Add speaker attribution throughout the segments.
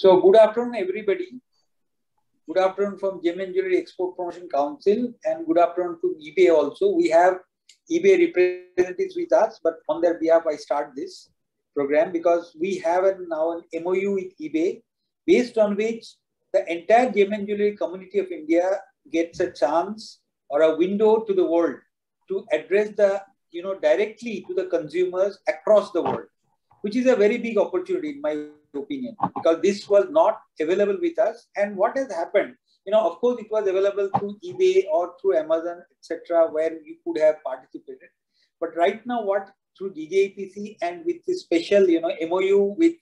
Speaker 1: So good afternoon, everybody. Good afternoon from Gem and Jewelry Export Promotion Council, and good afternoon to eBay also. We have eBay representatives with us, but on their behalf, I start this program because we have now an MOU with eBay, based on which the entire Gem and Jewelry community of India gets a chance or a window to the world to address the directly to the consumers across the world, which is a very big opportunity in my opinion, because this was not available with us. And what has happened, of course, it was available through eBay or through Amazon, etc., where you could have participated. But right now, what through DJIPC and with this special, MOU with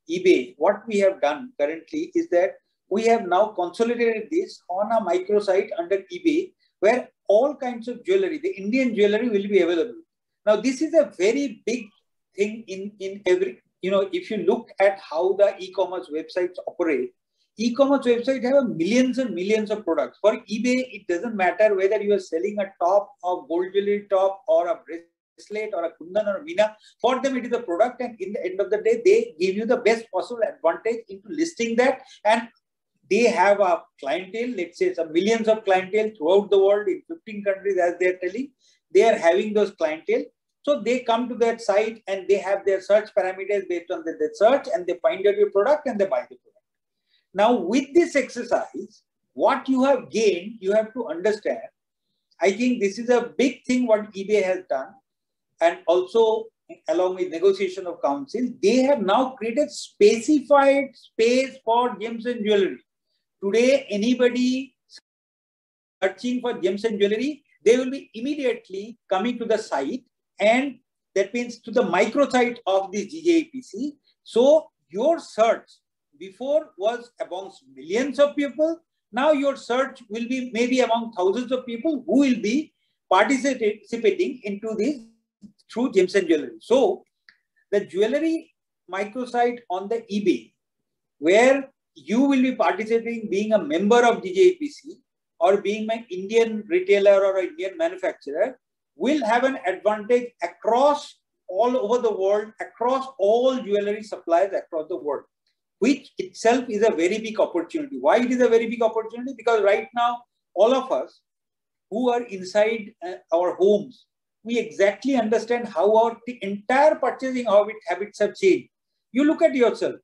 Speaker 1: eBay, what we have done currently is that we have now consolidated this on a microsite under eBay, where all kinds of jewelry, the Indian jewelry, will be available. Now, this is a very big thing in every, if you look at how the e-commerce websites operate, e-commerce websites have millions and millions of products. For eBay, it doesn't matter whether you are selling a top, a gold jewelry top, or a bracelet, or a kundan, or a meena. For them, it is a product, and in the end of the day, they give you the best possible advantage into listing that. And they have a clientele, let's say some millions of clientele throughout the world in 15 countries, as they're telling. They are having those clientele. So they come to that site and they have their search parameters based on the search, and they find out your product and they buy the product. Now, with this exercise, what you have gained, you have to understand. I think this is a big thing what eBay has done. And also, along with negotiation of council, they have now created specified space for gems and jewelry. Today, anybody searching for gems and jewelry, they will be immediately coming to the site. And that means to the microsite of this DJIPC. So your search before was amongst millions of people. Now your search will be maybe among thousands of people who will be participating into this through gems and jewelry. So the jewelry microsite on the eBay, where you will be participating being a member of DJIPC or being an Indian retailer or an Indian manufacturer, will have an advantage across all over the world, across all jewelry suppliers across the world, which itself is a very big opportunity. Why it is a very big opportunity? Because right now, all of us who are inside our homes, we exactly understand how our entire purchasing habits have changed. You look at yourself,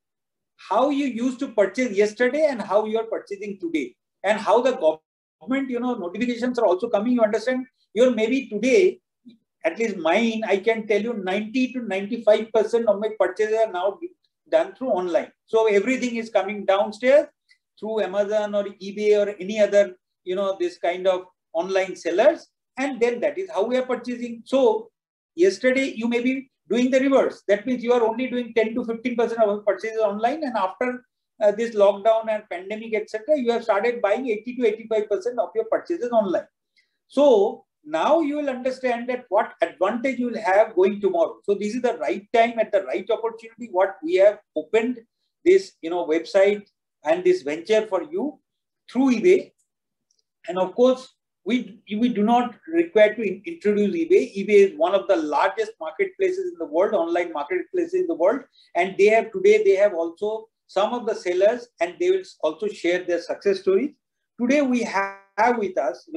Speaker 1: how you used to purchase yesterday and how you are purchasing today, and how the government, notifications are also coming. You understand, you're maybe today, at least mine, I can tell you 90 to 95% of my purchases are now done through online. So everything is coming downstairs through Amazon or eBay or any other, this kind of online sellers. And then that is how we are purchasing. So yesterday you may be doing the reverse. That means you are only doing 10 to 15% of purchases online. And after this lockdown and pandemic, etc., you have started buying 80 to 85% of your purchases online. So now you will understand that what advantage you will have going tomorrow. So this is the right time at the right opportunity. What we have opened this, website and this venture for you through eBay. And of course, we do not require to introduce eBay. eBay is one of the largest marketplaces in the world, online marketplaces in the world. And they have also some of the sellers, and they will also share their success stories. Today we have with us,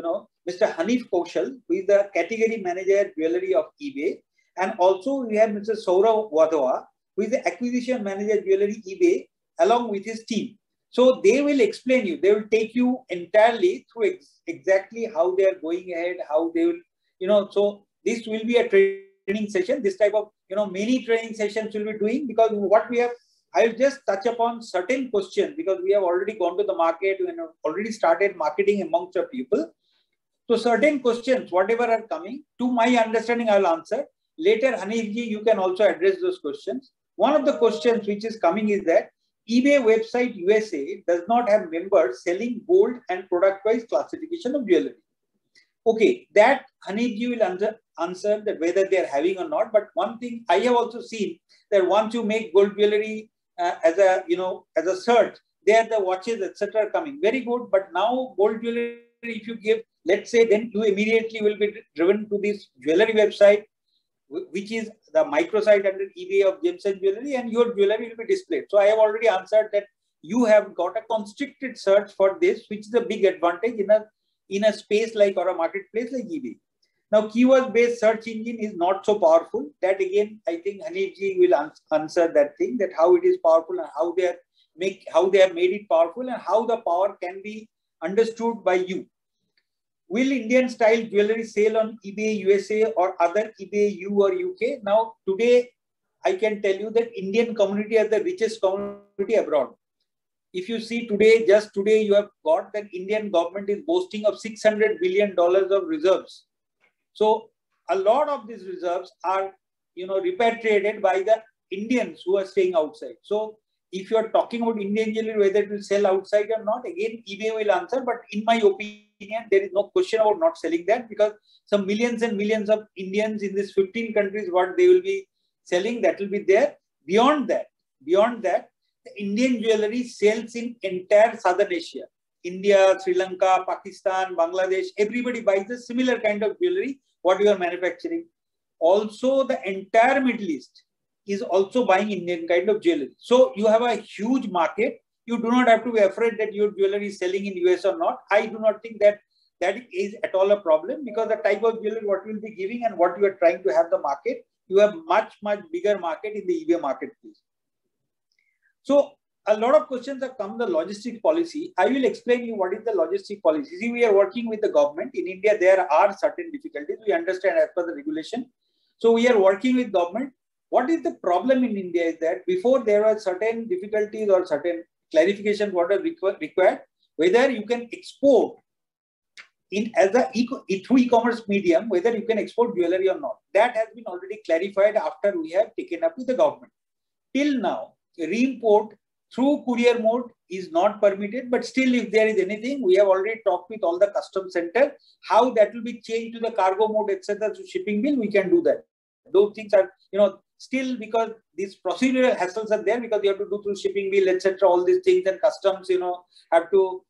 Speaker 1: Mr. Hanif Kaushal, who is the category manager jewelry of eBay. And also we have Mr. Saurav Wadhawa, who is the acquisition manager jewelry eBay, along with his team. So they will explain you, they will take you entirely through exactly how they are going ahead, how they will, so this will be a training session. This type of, many training sessions will be doing, because what we have, I'll just touch upon certain questions, because we have already gone to the market and already started marketing amongst our people. So certain questions, whatever are coming, to my understanding, I will answer. Later, Hanifji, you can also address those questions. One of the questions which is coming is that eBay website USA does not have members selling gold and product-wise classification of jewelry. Okay, that Hanifji will answer that whether they are having or not. But one thing I have also seen, that once you make gold jewelry as a search, there the watches, etc. are coming. Very good. But now gold jewelry, if you give, let's say, then you immediately will be driven to this jewelry website, which is the microsite under eBay of gems and jewelry, and your jewelry will be displayed. So I have already answered that you have got a constricted search for this, which is a big advantage in a space like or a marketplace like eBay. Now, keyword-based search engine is not so powerful. That again, I think Hanifji will answer that thing, that how it is powerful and how they have made it powerful and how the power can be understood by you. Will Indian style jewelry sell on eBay USA or other eBay U or UK? Now, today, I can tell you that Indian community is the richest community abroad. If you see today, just today, you have got that Indian government is boasting of $600 billion of reserves. So a lot of these reserves are, repatriated by the Indians who are staying outside. So if you are talking about Indian jewelry, whether it will sell outside or not, again, eBay will answer. But in my opinion, there is no question about not selling that, because some millions and millions of Indians in these 15 countries, what they will be selling, that will be there. Beyond that, the Indian jewelry sells in entire Southern Asia. India, Sri Lanka, Pakistan, Bangladesh, everybody buys a similar kind of jewelry, what you are manufacturing. Also, the entire Middle East is also buying Indian kind of jewelry. So you have a huge market. You do not have to be afraid that your jewelry is selling in US or not. I do not think that is at all a problem, because the type of jewelry what you will be giving and what you are trying to have the market, you have much, much bigger market in the eBay marketplace. So a lot of questions have come, the logistics policy. I will explain you what is the logistics policy. See, we are working with the government. In India, there are certain difficulties. We understand as per the regulation. So we are working with government. What is the problem in India is that before there were certain difficulties or certain clarifications what are required, whether you can export through e-commerce medium, whether you can export jewelry or not. That has been already clarified after we have taken up with the government. Till now, re-import through courier mode is not permitted, but still if there is anything, we have already talked with all the customs center, how that will be changed to the cargo mode, etc. to shipping bill, we can do that. Those things are, still, because these procedural hassles are there, because you have to do through shipping bill, etc. all these things, and customs, have to,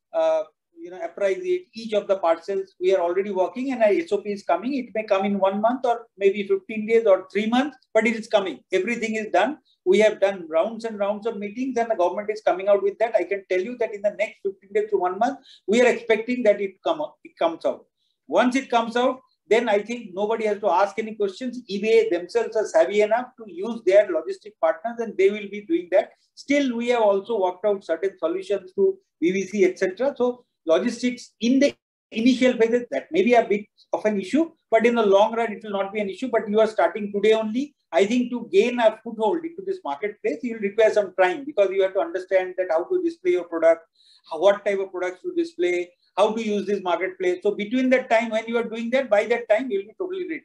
Speaker 1: apprise it, each of the parcels. We are already working and our SOP is coming. It may come in 1 month or maybe 15 days or 3 months, but it is coming. Everything is done. We have done rounds and rounds of meetings and the government is coming out with that. I can tell you that in the next 15 days to 1 month, we are expecting that it comes out. Once it comes out, then I think nobody has to ask any questions. eBay themselves are savvy enough to use their logistic partners and they will be doing that. Still, we have also worked out certain solutions to BBC, etc. So logistics in the initial phases, that may be a bit of an issue, but in the long run, it will not be an issue. But you are starting today only. I think to gain a foothold into this marketplace, you will require some time, because you have to understand that how to display your product, what type of products to display, how to use this marketplace. So between that time when you are doing that, by that time, you will be totally ready.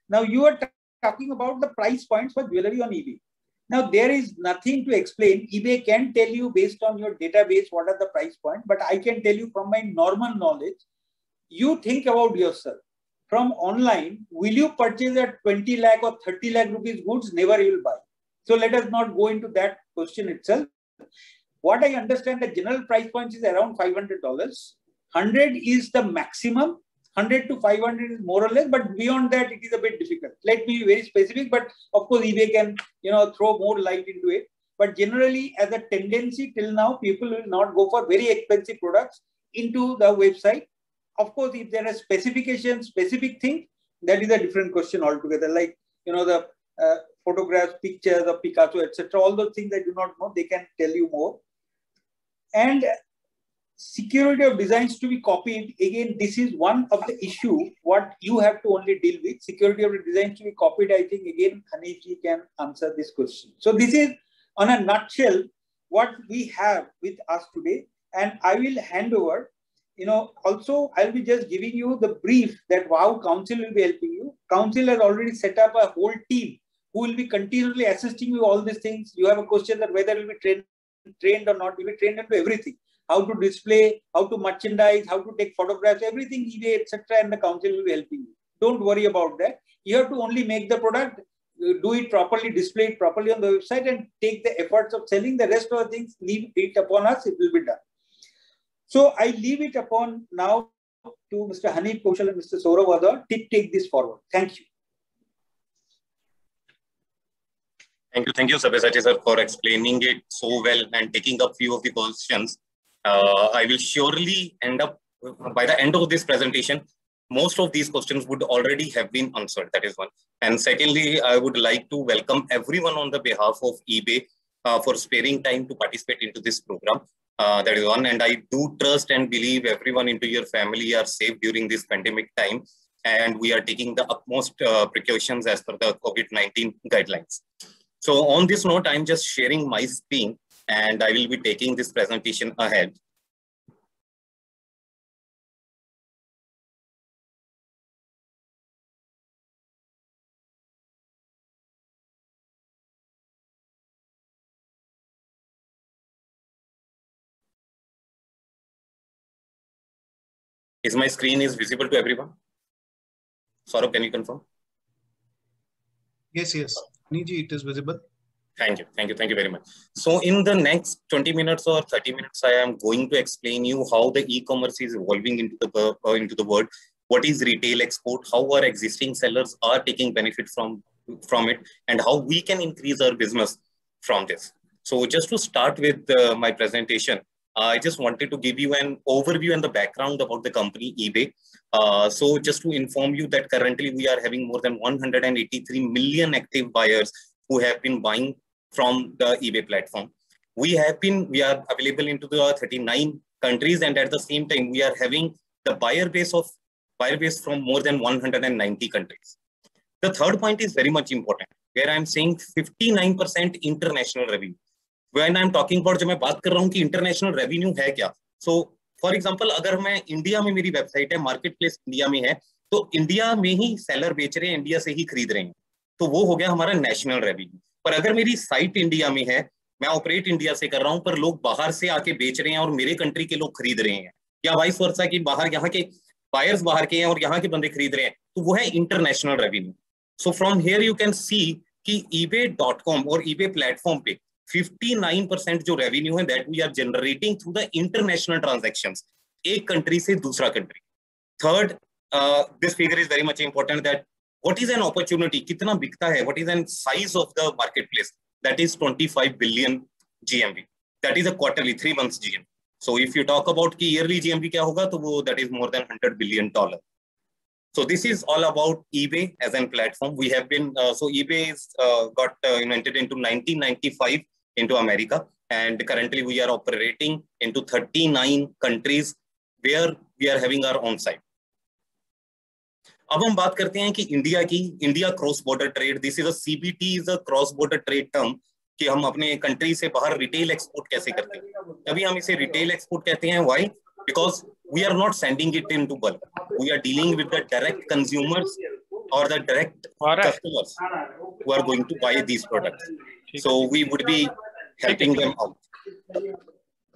Speaker 1: Now you are talking about the price points for jewelry on eBay. Now there is nothing to explain. eBay can tell you based on your database what are the price points, but I can tell you from my normal knowledge, you think about yourself. From online, will you purchase a 20 lakh or 30 lakh rupees goods? Never you will buy. So let us not go into that question itself. What I understand, the general price point is around $500. 100 is the maximum. 100 to 500 is more or less, but beyond that, it is a bit difficult. Let me be very specific, but of course, eBay can, throw more light into it. But generally, as a tendency till now, people will not go for very expensive products into the website. Of course, if there are specifications, specific things, that is a different question altogether. Like, the photographs, pictures of Picasso, etc. All those things I do not know, they can tell you more. And security of designs to be copied. Again, this is one of the issue what you have to only deal with. Security of the designs to be copied. I think again, Hanifji can answer this question. So this is on a nutshell what we have with us today. And I will hand over. Also, I'll be just giving you the brief that how Council will be helping you. Council has already set up a whole team who will be continually assisting you all these things. You have a question that whether you will be trained or not, you will be trained into everything. How to display, how to merchandise, how to take photographs, everything, eBay, etc. And the Council will be helping you. Don't worry about that. You have to only make the product, do it properly, display it properly on the website and take the efforts of selling. The rest of the things, leave it upon us, it will be done. So I leave it upon now to Mr. Hanif Kaushal and Mr. Saurav Wadhwa to take this forward. Thank you.
Speaker 2: Thank you, Sabyasachi sir, for explaining it so well and taking up few of the questions. I will surely end up by the end of this presentation. Most of these questions would already have been answered. That is one. And secondly, I would like to welcome everyone on the behalf of eBay for sparing time to participate into this program. That is one. And I do trust and believe everyone into your family are safe during this pandemic time. And we are taking the utmost precautions as per the COVID-19 guidelines. So on this note, I'm just sharing my screen and I will be taking this presentation ahead. Is my screen is visible to everyone? Saurabh, can you confirm?
Speaker 3: Yes. Niji, it is visible.
Speaker 2: Thank you very much. So in the next 20 minutes or 30 minutes, I am going to explain you how the e-commerce is evolving into the world. What is retail export? How our existing sellers are taking benefit from it, and how we can increase our business from this. So just to start with my presentation, I just wanted to give you an overview and the background about the company eBay. So just to inform you that currently we are having more than 183 million active buyers who have been buying from the eBay platform. We are available into the 39 countries, and at the same time, we are having the buyer base from more than 190 countries. The third point is very much important, where I'm saying 59% international revenue. When I'm talking about, जब मैं बात कर रहा हूँ कि international revenue है क्या? So, for example, अगर मैं इंडिया में मेरी वेबसाइट है, मार्केट प्लेस इंडिया में है, तो इंडिया में ही सेलर बेच रहे हैं, इंडिया से ही खरीद रहे हैं, तो वो हो गया हमारा नेशनल रेवेन्यू. पर अगर मेरी साइट इंडिया में है, मैं ऑपरेट इंडिया से कर रहा हूं, पर लोग बाहर से आके बेच रहे हैं और मेरे कंट्री के लोग खरीद रहे हैं, या वाइस वर्सा कि बाहर यहाँ के बायर्स बाहर के हैं और यहाँ के बंदे खरीद रहे हैं, तो वो है international revenue. So from here you can see कि ebay.com और eBay प्लेटफॉर्म पे 59% जो रेवेन्यू है that we are generating through the international transactions, एक कंट्री से दूसरा country. Third, this figure is very much important, that what is an opportunity, कितना बिकता है, what is an size of the marketplace, that is 25 billion GMV, that is a quarterly 3 months GMV. So if you talk about कि yearly GMV क्या होगा, तो वो that is more than $100 billion. So this is all about eBay as a platform. We have been so eBay is got invented into 1995 into America, and currently we are operating into 39 countries where we are having our own site. अब हम बात करते हैं कि India की, India cross border trade. This is a CBT, is a cross border trade term, कि हम अपने कंट्री से बाहर रिटेल एक्सपोर्ट कैसे करते हैं. तभी हम इसे रिटेल एक्सपोर्ट कहते हैं. Why? Because we are not sending it into bulk, we are dealing with the direct consumers और the direct customers who are going to buy these products. So we would be helping them out.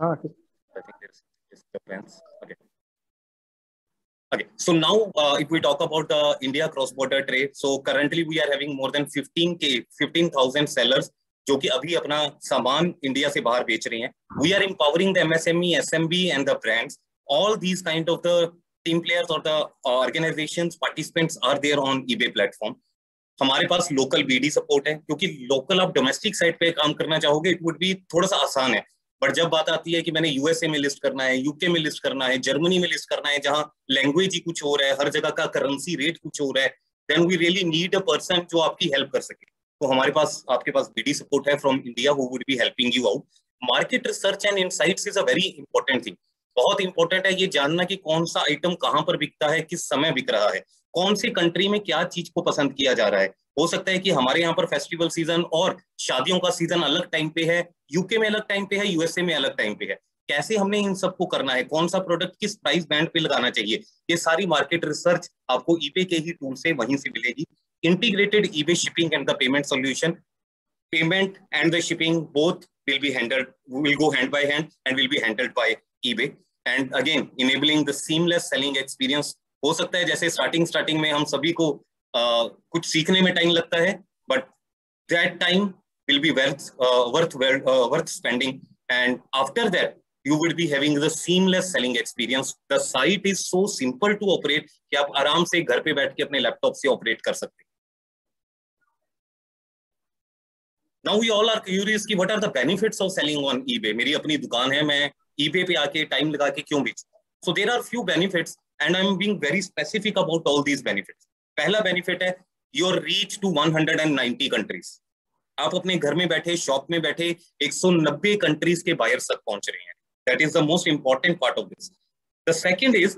Speaker 2: I think there's difference. Okay, so now if we talk about the India cross-border trade, so currently we are having more than 15,000 sellers जो कि अभी अपना सामान India से बाहर बेच रहे हैं. We are empowering the MSME, SMB and the brands. All these kind of the team players or the organizations, participants are there on eBay platform. हमारे पास लोकल BD सपोर्ट है, क्योंकि लोकल आप डोमेस्टिक साइट पे काम करना चाहोगे, it would be थोड़ा सा आसान है. बट जब बात आती है कि मैंने यूएसए में लिस्ट करना है, यूके में लिस्ट करना है, जर्मनी में लिस्ट करना है, जहां लैंग्वेज ही कुछ हो रहा है, हर जगह का करेंसी रेट कुछ हो रहा है, then we really need a person जो आपकी हेल्प कर सके. तो हमारे पास, आपके पास बीडी सपोर्ट है from India who would be helping you out. Market research and insights is a very important thing. बहुत इंपॉर्टेंट है ये जानना कि कौन सा आइटम कहां पर बिकता है, किस समय बिक रहा है, कौन सी कंट्री में क्या चीज को पसंद किया जा रहा है. हो सकता है कि हमारे यहाँ पर फेस्टिवल सीजन और शादियों का सीजन अलग टाइम पे है, यूके में अलग टाइम पे है, यूएसए में अलग टाइम पे है. कैसे हमने इन सबको करना है, कौन सा प्रोडक्ट किस प्राइस बैंड पे लगाना चाहिए, ये सारी मार्केट रिसर्च आपको eBay के ही टूल से वहीं से मिलेगी. Integrated eBay shipping and the payment solution, payment and the shipping both will be handled, will go hand by hand and will be handled by eBay. And again enabling the seamless selling experience. हो सकता है जैसे starting में हम सभी को कुछ सीखने में टाइम लगता है, but that time will be worth spending, and after that you will be having the seamless selling experience. The site is so simple to operate कि आप आराम से घर पे बैठ के अपने लैपटॉप से ऑपरेट कर सकते हैं. Now we all are curious कि what are the benefits of selling on eBay. मेरी अपनी दुकान है, मैं ईबे पे आके टाइम लगा के क्यों बेचूं? So there are few benefits and I am being very specific about all these benefits. पहला बेनिफिट है योर रीच टू 190 कंट्रीज। आप अपने घर में बैठे, शॉप में बैठे 190 कंट्रीज के बायर्स तक पहुंच रहे हैं। That is the most important part of this. The second is,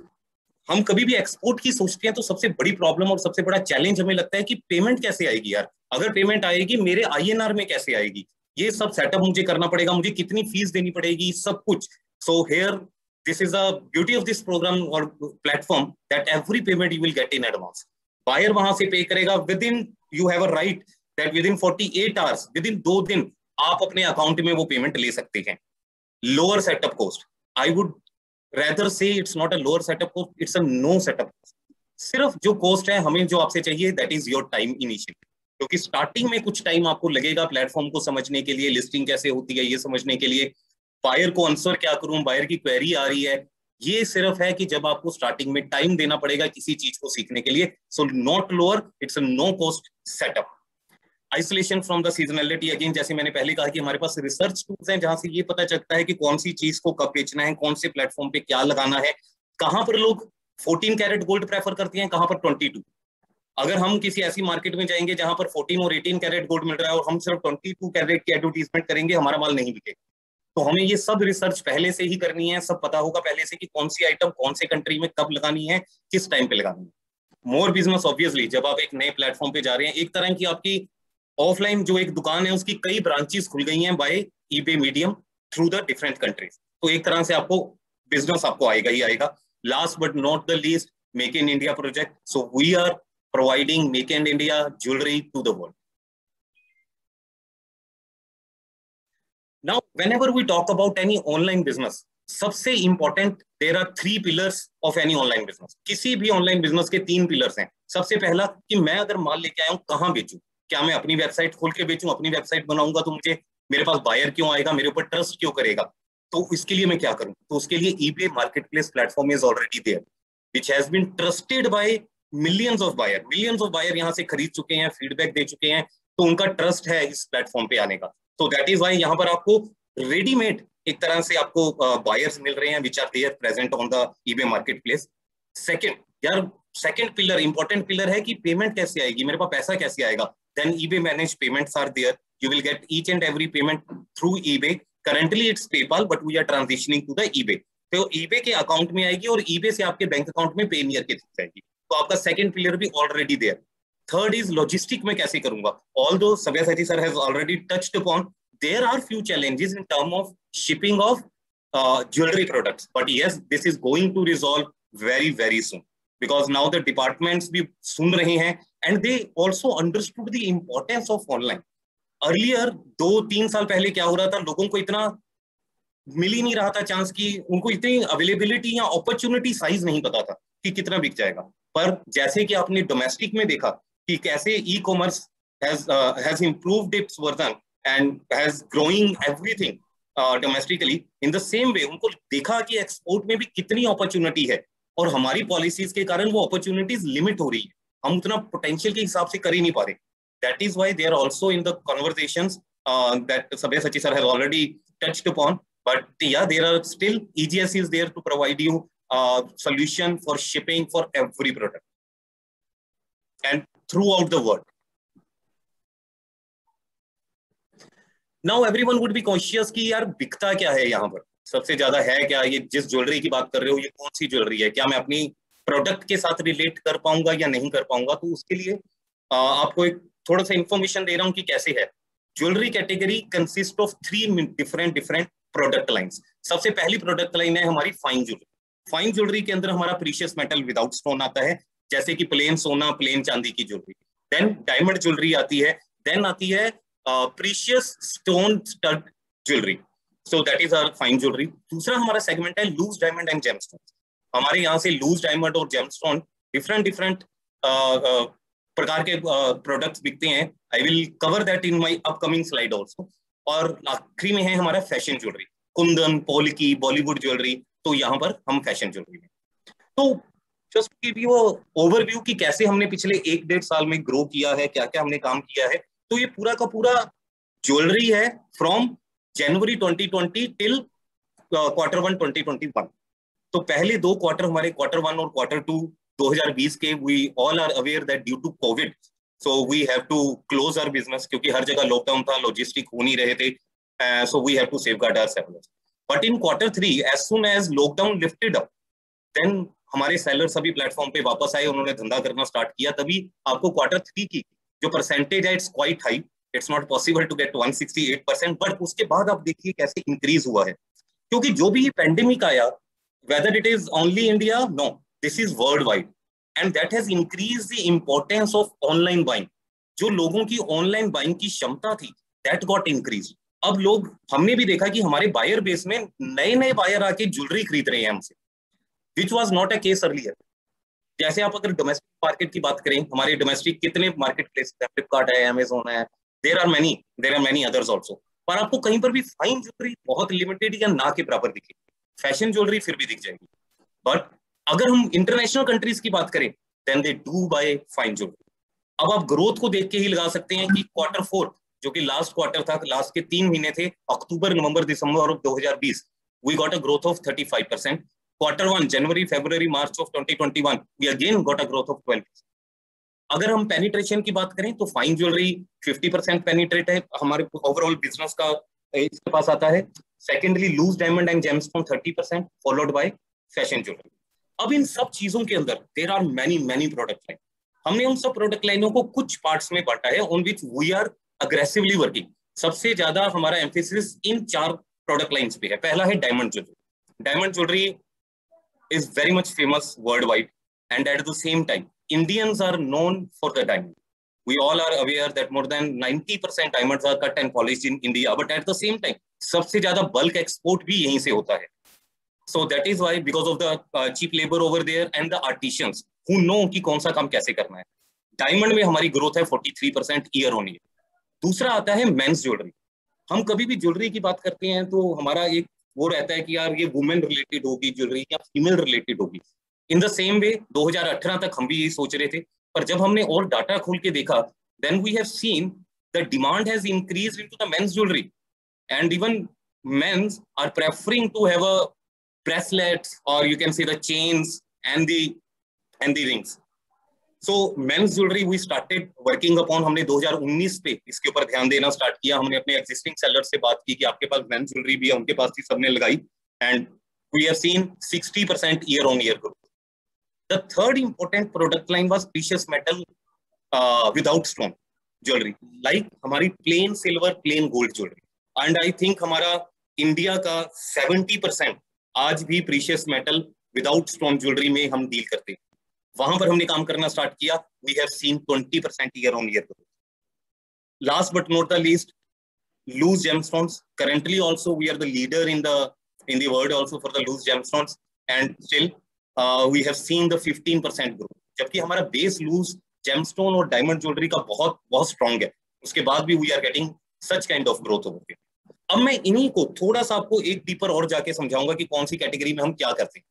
Speaker 2: हम कभी भी एक्सपोर्ट की सोचते हैं तो सबसे बड़ी प्रॉब्लम और सबसे बड़ा चैलेंज हमें लगता है कि पेमेंट कैसे आएगी यार, अगर पेमेंट आएगी मेरे आईएनआर में कैसे आएगी, ये सब सेटअप मुझे करना पड़ेगा, मुझे कितनी फीस देनी पड़ेगी, सब कुछ। So here this is the beauty of this program or platform that every payment you will get in advance. Buyer वहां से पे करेगा, within you have a right that within 48 hours, within 2 दिन आप अपने अकाउंट में वो पेमेंट ले सकते हैं। Lower setup cost, I would rather say it's not a lower setup cost, it's a no setup cost. सिर्फ जो कॉस्ट है हमें जो आपसे चाहिए that is your time initially, क्योंकि स्टार्टिंग में कुछ टाइम आपको लगेगा प्लेटफॉर्म को समझने के लिए, लिस्टिंग कैसे होती है ये समझने के लिए, बायर को आंसर क्या करूं, बायर की क्वेरी आ रही है, ये सिर्फ है कि जब आपको स्टार्टिंग में टाइम देना पड़ेगा किसी चीज को सीखने के लिए। So not lower, it's a no cost setup. Isolation from the seasonality, again जैसे मैंने पहले कहा कि हमारे पास रिसर्च टूल्स हैं जहां से ये पता चलता है कि कौन सी चीज को कब बेचना है, कौन से प्लेटफॉर्म पे क्या लगाना है, कहां पर लोग 14 कैरेट गोल्ड प्रेफर करते हैं, कहां पर 22। अगर हम किसी ऐसी मार्केट में जाएंगे जहां पर 14 और 18 कैरेट गोल्ड मिल रहा है और हम सिर्फ 22 कैरेट की एडवर्टीजमेंट करेंगे, हमारा माल नहीं बिकेगा। तो हमें ये सब रिसर्च पहले से ही करनी है, सब पता होगा पहले से कि कौन सी आइटम कौन से कंट्री में कब लगानी है, किस टाइम पे लगानी है। मोर बिजनेस ऑब्वियसली, जब आप एक नए प्लेटफॉर्म पे जा रहे हैं, एक तरह की आपकी ऑफलाइन जो एक दुकान है उसकी कई ब्रांचेस खुल गई हैं by eBay medium through the different countries, तो एक तरह से आपको बिजनेस आपको आएगा ही आएगा। Last but not the least, make in India project. So we are providing make in India jewellery to the world. Now, whenever we talk about any online business, सबसे important, there are 3 pillars of any online business. किसी भी online business के 3 pillars हैं। सबसे पहला कि मैं अगर माल लेके आया हूं कहां बेचूं, क्या मैं अपनी वेबसाइट खोल के बेचूं, अपनी वेबसाइट बनाऊंगा तो मुझे मेरे पास बायर क्यों आएगा, मेरे ऊपर ट्रस्ट क्यों करेगा, तो इसके लिए मैं क्या करूं? तो उसके लिए eBay marketplace platform is already there which has been trusted by millions of buyer यहां से खरीद चुके हैं, फीडबैक दे चुके हैं, तो उनका ट्रस्ट है इस प्लेटफॉर्म पे आने का। तो दैट इज व्हाई यहाँ पर आपको रेडीमेड एक तरह से आपको बायर्स मिल रहे हैं which are there present on the eBay marketplace. Second यार, सेकंड पिलर, इंपॉर्टेंट पिलर है कि पेमेंट कैसे आएगी, मेरे पास पैसा कैसे आएगा। Then eBay manage payments are there, you will get each and every payment through eBay. Currently it's PayPal but we are transitioning to the eBay, तो ईबे के अकाउंट में आएगी और ईबे से आपके बैंक अकाउंट में पेनियर के थ्रू जाएगी, तो आपका सेकंड पिलर भी already there. Third is logistic में कैसे करूंगा, although Sabyasachi sir has already touched upon, there are few challenges in terms of shipping of jewelry products, but yes, this is going to resolve very very soon because now the departments भी सुन रहे हैं and they also understood the importance of online. earlier 2-3 साल पहले क्या हो रहा था, लोगों को इतना मिल ही नहीं रहा था चांस की, उनको इतनी अवेलेबिलिटी या अपॉर्चुनिटी साइज नहीं पता था कि कितना बिक जाएगा। पर जैसे कि आपने डोमेस्टिक में देखा कि कैसे e commerce has improved its version and has growing everything domestically, in the same way उनको देखा कि एक्सपोर्ट में भी कितनी अपॉर्चुनिटी है और हमारी पॉलिसीज के कारण वो अपॉर्चुनिटीज लिमिट हो रही है, हम उतना पोटेंशियल के हिसाब से कर ही नहीं पा रहे। That is why they are also in the conversations that Sabyasachi sir has already touched upon, but ya there are still EGS is there to provide you solution for shipping for every product and throughout the world. Now everyone would be conscious कि यार बिकता क्या है यहाँ पर, सबसे ज्यादा है क्या, ये जिस ज्वेलरी की बात कर रहे हो ये कौन सी ज्वेलरी है, क्या मैं अपनी प्रोडक्ट के साथ रिलेट कर पाऊंगा या नहीं कर पाऊंगा। तो उसके लिए आपको एक थोड़ा सा इंफॉर्मेशन दे रहा हूँ कि कैसे है। Jewellery category consist of 3 different product lines. सबसे पहली प्रोडक्ट लाइन है हमारी फाइन ज्वेलरी। फाइन ज्वेलरी के अंदर हमारा प्रीशियस मेटल विदाउट स्टोन आता है, जैसे कि प्लेन सोना, प्लेन चांदी की ज्वेलरी। देन डायमंड ज्वेलरी आती है, देन आती है precious stone stud jewelry, so that is our fine jewelry. दूसरा हमारा सेगमेंट है लूज डायमंड एंड जेमस्टोन। हमारे यहाँ से लूज डायमंड और जेमस्टोन डिफरेंट प्रकार के प्रोडक्ट्स बिकते हैं। I will cover that in my upcoming slide also. और आखिरी में है हमारा fashion jewellery, Kundan, polki, Bollywood jewellery, तो यहाँ पर हम फैशन ज्वेलरी में। तो जस्ट गिव यू ओवरव्यू कि कैसे हमने पिछले 1-1.5 साल में ग्रो किया है, क्या क्या हमने काम किया है। तो ये पूरा का पूरा ज्वेलरी है फ्रॉम जनवरी 2020 टिल Q1 2021। तो पहले 2 क्वार्टर हमारे Q1 और Q2 2020 के, we all are aware that due to covid so we have to close our business, क्योंकि हर जगह लॉकडाउन था, लॉजिस्टिक हो नहीं रहे थे, so we have to safeguard ourselves. But in Q3 as soon as lockdown lifted up, then हमारे seller सभी प्लेटफॉर्म पे वापस आए, उन्होंने धंधा करना स्टार्ट किया। तभी आपको Q3 की जो परसेंटेज है it's quite high, it's not possible to get 168%, but उसके बाद आप देखिए कैसे इंक्रीज हुआ है, क्योंकि जो भी पेंडेमिक आया, whether it is only India, no, this is worldwide, and that has increased the importance of online buying. जो लोगों की ऑनलाइन बाइंग की क्षमता थी, that got increased. अब लोग, हमने भी देखा कि हमारे बायर बेस में नए नए बायर आके ज्वेलरी खरीद रहे हैं हमसे, which was not a case earlier. जैसे आप अगर डोमेस्टिक मार्केट की बात करें, हमारे डोमेस्टिक कितने मार्केट प्लेस है, फ्लिपकार्ट है, अमेजोन है, there are many others also, पर आपको कहीं पर भी फाइन ज्वेलरी बहुत लिमिटेड या ना के बराबर दिखेगी। फैशन ज्वेलरी फिर भी दिख जाएगी, बट अगर हम इंटरनेशनल कंट्रीज की बात करें, then they do buy fine jewellery. अब आप ग्रोथ को देख के ही लगा सकते हैं कि Q4 जो कि लास्ट क्वार्टर था, लास्ट के 3 महीने थे, October, November, December of 2020, we got a growth of 35%। Q1 January, February, March of 2021 we again got a growth of 12%। अगर हम पेनिट्रेशन की बात करें तो फाइन ज्वेलरी 50% पेनिट्रेट है हमारे ओवरऑल बिजनेस का, इसके पास आता है। Secondly loose diamond and gemstone 30%, followed by fashion jewellery. अब इन सब चीजों के अंदर there are many product line. हमने उन सब प्रोडक्ट लाइनों को कुछ पार्ट्स में बांटा है, on which we are aggressively working. सबसे ज्यादा हमारा एम्फेसिस इन 4 प्रोडक्ट लाइंस पे है। पहला है diamond jewellery. Diamond jewellery is very much famous world wide, and eight the same time Indians are known for the diamond. We all are aware that more than 90% diamonds are cut and polished in India, but at the same time सबसे ज्यादा bulk export भी यहीं से होता है। So that is why, because of the cheap labor over there and the artisans who know कि कौन सा काम कैसे करना है, डायमंड में हमारी ग्रोथ है 43% ईयर ऑन ईयर। दूसरा आता है मेंस ज्वेलरी। हम कभी भी ज्वेलरी की बात करते हैं तो हमारा एक वो रहता है कि यार ये वुमेन रिलेटेड होगी ज्वेलरी या फीमेल रिलेटेड होगी। इन द सेम वे 2018 तक हम भी यही सोच रहे थे, पर जब हमने और डाटा खोल के देखा, then we have seen the demand has increased into the men's jewellery, and even men's are preferring to have a bracelets, or you can say the chains and the rings. So men's jewelry we started working upon. हमने 2019 पे इसके ऊपर ध्यान देना start किया। हमने अपने existing seller से बात की कि आपके पास मेंस ज्वेलरी भी है, उनके पास ही सबने लगाई, and we have seen 60% year on year growth. The third important product line was precious metal without stone jewelry, like हमारी plain silver, plain gold jewelry, and I think हमारा इंडिया का 70% आज भी precious metal without stone jewellery में हम deal करते हैं। वहां पर हमने काम करना स्टार्ट किया। We have seen 20% year on year growth. Last but not the least, loose gemstones. Currently also we are the leader in the world also for the loose gemstones, and still we have seen the 15% growth. जबकि हमारा base loose gemstone और diamond jewellery का बहुत strong है, उसके बाद भी we are getting such kind of growth over there. अब मैं इन्हीं को थोड़ा सा आपको एक डीपर और जाके समझाऊंगा कि कौन सी कैटेगरी में हम क्या करते हैं।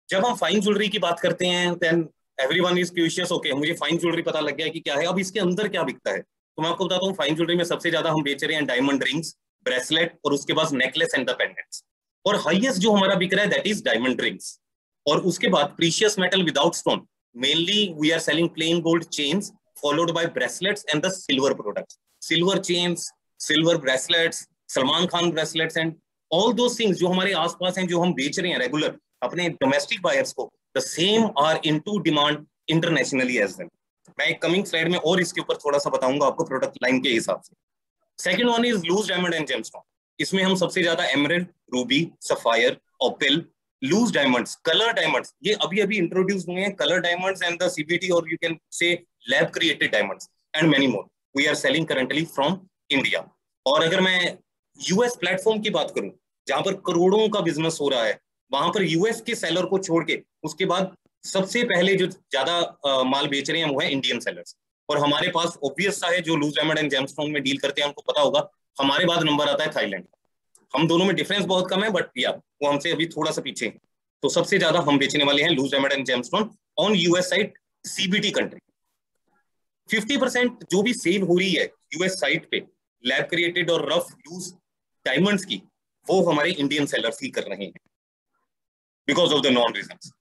Speaker 2: जब हम फाइन ज्वेलरी की बात करते हैं, then everyone is curious, okay मुझे फाइन ज्वेलरी पता लग गया कि क्या है, अब इसके अंदर क्या बिकता है। तो मैं आपको बताता हूँ, फाइन ज्वेलरी में सबसे ज्यादा हम बेच रहे हैं डायमंड रिंग्स, ब्रेसलेट, और उसके बाद नेकलेस एंड द पेंडेंट्स, और हाईएस्ट जो हमारा बिक रहा है दैट इज डायमंड रिंग्स। और उसके बाद precious metal without stone, mainly we are selling plain gold chains followed by bracelets and the silver products, silver chains, silver bracelets, Salman Khan bracelets, and all those things जो हमारे आसपास हैं, जो हम बेच रहे हैं रेगुलर अपने डोमेस्टिक बायर्स को, the same are into demand internationally as well. मैं एक कमिंग स्लाइड में और इसके ऊपर थोड़ा सा बताऊंगा आपको प्रोडक्ट लाइन के हिसाब से। Second one is loose diamond and gemstone. इसमें हम सबसे ज्यादा emerald, ruby, sapphire, opal, loose diamonds, colour diamonds, ये अभी इंट्रोड्यूस हुए हैं, colour diamonds and the CBT, और you can say lab created diamonds, and many more we are selling currently from India. और अगर मैं यूएस प्लेटफॉर्म की बात करूं, जहां पर करोड़ों का बिजनेस हो रहा है, वहां पर यूएस के सेलर को छोड़ के उसके बाद सबसे पहले जो ज्यादा माल बेच रहे हैं वो है इंडियन सेलर्स। और हमारे पास ऑब्वियस सा है, जो लूज डायमंड एंड जेमस्टोन में डील करते हैं उनको पता होगा, हमारे बाद नंबर आता है थाईलैंड। हम दोनों में डिफरेंस बहुत कम है, बट या वो हमसे अभी थोड़ा सा पीछे है। तो सबसे ज्यादा हम बेचने वाले हैं loose diamond and gemstone on US side, CBT country. 50% जो भी सेल हो रही है यूएस साइट पे लैब क्रिएटेड और रफ यूज डायमंड्स की, वो हमारे इंडियन सेलर्स ही कर रहे हैं because of the known reasons.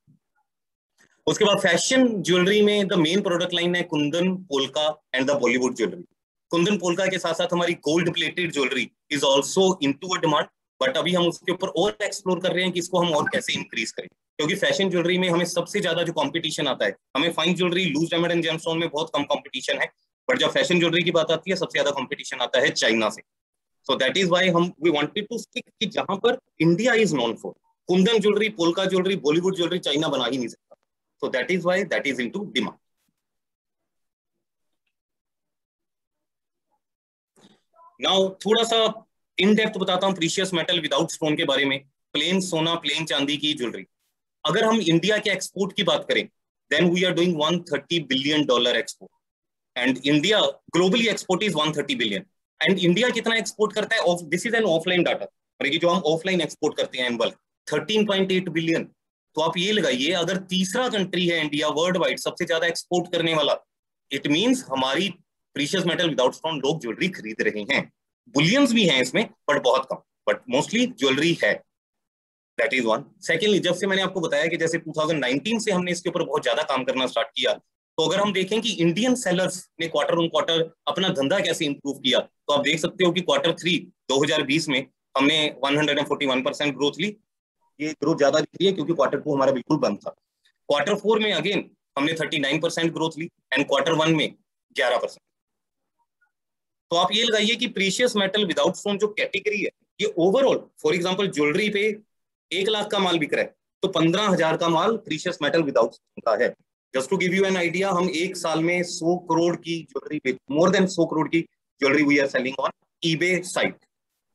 Speaker 2: उसके बाद फैशन ज्वेलरी में द मेन प्रोडक्ट लाइन है Kundan, polka and the Bollywood jewellery. Kundan polka के साथ साथ हमारी gold plated jewellery is also into a demand, but अभी हम उसके ऊपर और एक्सप्लोर कर रहे हैं कि इसको हम और कैसे इंक्रीज करें, क्योंकि फैशन ज्वेलरी में हमें सबसे ज्यादा जो कंपटीशन आता है, हमें fine jewellery, loose diamond and gemstone में बहुत कम कंपटीशन है, बट जब फैशन ज्वेलरी की बात आती है सबसे ज्यादा कंपटीशन आता है चाइना से। सो दैट इज व्हाई हम वी वांटेड टू स्टिक कि जहां पर India is known for Kundan jewellery, polka jewellery, Bollywood jewellery China बना ही नहीं सकता। So that is why that is into demand. Now थोड़ा सा इन डेप्थ बताता हूं प्रीशियस मेटल विदाउट स्टोन के बारे में। प्लेन सोना, प्लेन चांदी की ज्वेलरी, अगर हम इंडिया के एक्सपोर्ट की बात करें then we are doing $130 billion export, and India globally export is 130 billion. And India कितना एक्सपोर्ट करता है, this is an offline data, जो हम ऑफलाइन एक्सपोर्ट करते हैं एनुअल 13.8 बिलियन। तो आप ये लगाइए, अगर तीसरा कंट्री है इंडिया वर्ल्ड वाइड सबसे ज्यादा एक्सपोर्ट करने वाला, इट मींस हमारी प्रीशियस मेटल विदाउट स्टोन लोग ज्वेलरी खरीद रहे हैं। बुलियंस भी हैं इसमें बट बहुत कम, बट मोस्टली ज्वेलरी है। That is one. सेकेंडली, जब से मैंने आपको बताया कि जैसे 2019 से हमने इसके ऊपर बहुत ज्यादा काम करना स्टार्ट किया, तो अगर हम देखें कि इंडियन सेलर्स ने क्वार्टर ऑन क्वार्टर अपना धंधा कैसे इंप्रूव किया, तो आप देख सकते हो कि Q3 2020 में हमने 141% ग्रोथ ली। ये ग्रोथ ज्यादा दिख रही है क्योंकि Q2 हमारा बिल्कुल बंद था। Q4 में अगेन हमने 39% ग्रोथ ली एंड Q1 में 11%। तो आप ये लगाइए कि प्रीशियस मेटल विदाउट स्टोन जो कैटेगरी है, ये ओवरऑल फॉर एग्जांपल ज्वेलरी पे 1 लाख का माल बिक रहा है, तो 15,000 का माल प्रीशियस मेटल विदाउट स्टोन का है। Just to give you an idea, हम एक साल में 100 करोड़ की ज्वेलरी, मोर देन 100 करोड़ की jewellery we are selling on eBay site,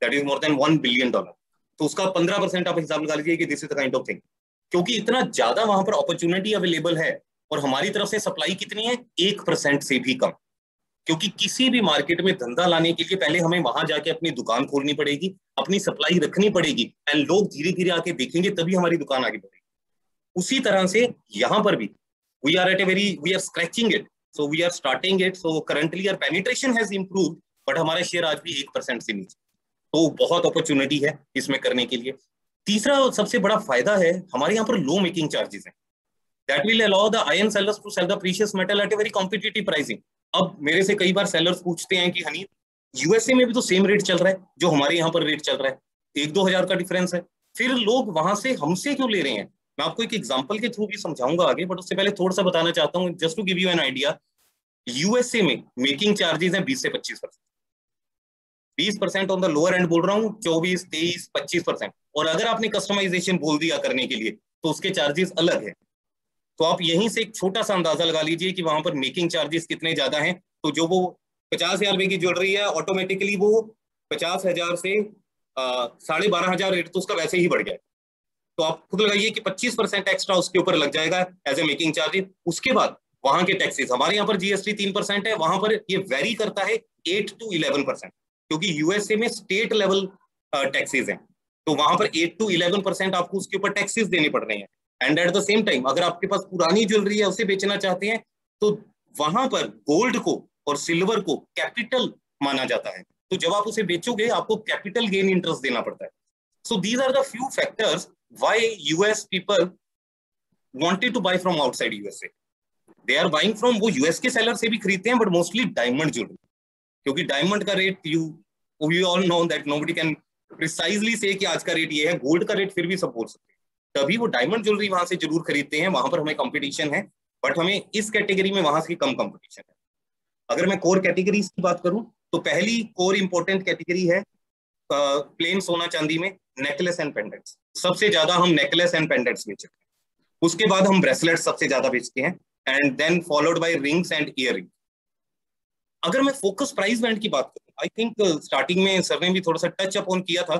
Speaker 2: that is more than $1 billion. तो उसका 15% आप हिसाब लगा लीजिए कि this is the kind of thing, क्योंकि इतना ज्यादा वहां पर अपॉर्चुनिटी अवेलेबल है और हमारी तरफ से सप्लाई कितनी है, 1% से भी कम। क्योंकि किसी भी मार्केट में धंधा लाने के लिए पहले हमें वहां जाके अपनी दुकान खोलनी पड़ेगी, अपनी सप्लाई रखनी पड़ेगी, एंड लोग धीरे धीरे आके देखेंगे तभी हमारी दुकान आगे बढ़ेगी। उसी तरह से यहाँ पर भी we are scratching it, so we are starting it, so currently our penetration has improved, but हमारा शेयर आज भी 1% से नीचे, तो बहुत अपॉर्चुनिटी है इसमें करने के लिए। तीसरा सबसे बड़ा फायदा है, हमारे यहाँ पर लो मेकिंग चार्जेस हैं, that will allow the iron sellers to sell the precious metal at a very competitive pricing। अब मेरे से कई बार सेलर्स पूछते हैं कि हनी यूएसए में भी तो सेम रेट चल रहा है जो हमारे यहाँ पर रेट चल रहा है, 1-2 हजार का डिफरेंस है, फिर लोग वहां से हमसे क्यों ले रहे हैं। मैं आपको एक एग्जांपल के थ्रू भी समझाऊंगा आगे, बट उससे पहले थोड़ा सा बताना चाहता हूँ, just to give you an idea. USA में मेकिंग चार्जेस हैं 20 से 25%, 20% ऑन द लोअर एंड बोल रहा हूँ, 24, 23, 25%। और अगर आपने कस्टमाइजेशन बोल दिया करने के लिए तो उसके चार्जेस अलग है। तो आप यहीं से एक छोटा सा अंदाजा लगा लीजिए कि वहां पर मेकिंग चार्जेस कितने ज्यादा हैं। तो जो वो 50,000 रुपए की ज्वेलरी है, ऑटोमेटिकली वो 50,000 से 12,500 रेट तो उसका वैसे ही बढ़ गया। तो आप खुद लगाइए कि 25% एक्स्ट्रा उसके ऊपर लग जाएगा एज ए मेकिंग चार्जेस। उसके बाद वहां के टैक्सेस, हमारे यहाँ पर जीएसटी 3% है, वहां पर ये वेरी करता है 8 to 11%, क्योंकि यूएसए में स्टेट लेवल टैक्सेस हैं, तो वहां पर 8 to 11% आपको उसके ऊपर टैक्सेस देने पड़ रहे हैं। And eight the same time अगर आपके पास पुरानी ज्वेलरी है उसे बेचना चाहते हैं, तो वहां पर गोल्ड को और सिल्वर को कैपिटल माना जाता है, तो जब आप उसे बेचोगे आपको कैपिटल गेन इंटरेस्ट देना पड़ता है। So these are the few factors why US people wanted to buy from outside USA. They are buying from, वो यूएस के सेलर से भी खरीदते हैं, बट मोस्टली डायमंड ज्वेलरी, क्योंकि डायमंड का rate you all know that nobody can precisely say कि आज का रेट ये है, गोल्ड का रेट फिर भी सब बोल सकते हैं, तभी वो डायमंड ज्वेलरी वहां से जरूर खरीदते हैं, वहां पर हमें कंपटीशन है, बट हमें इस कैटेगरी में वहां से कम कंपटीशन है। अगर मैं कोर कैटेगरीज की बात करूं तो पहली कोर इंपॉर्टेंट कैटेगरी है प्लेन सोना चांदी में नेकलेस एंड पेंडेंट्स। सबसे ज्यादा हम नेकलेस एंड पेंडेंट्स बेचते हैं, उसके बाद हम ब्रेसलेट सबसे ज्यादा बेचते हैं, and then followed by rings and earring. अगर मैं फोकस प्राइस बैंड की बात करूं, आई थिंक स्टार्टिंग में सर ने भी थोड़ा सा टच अप ऑन किया था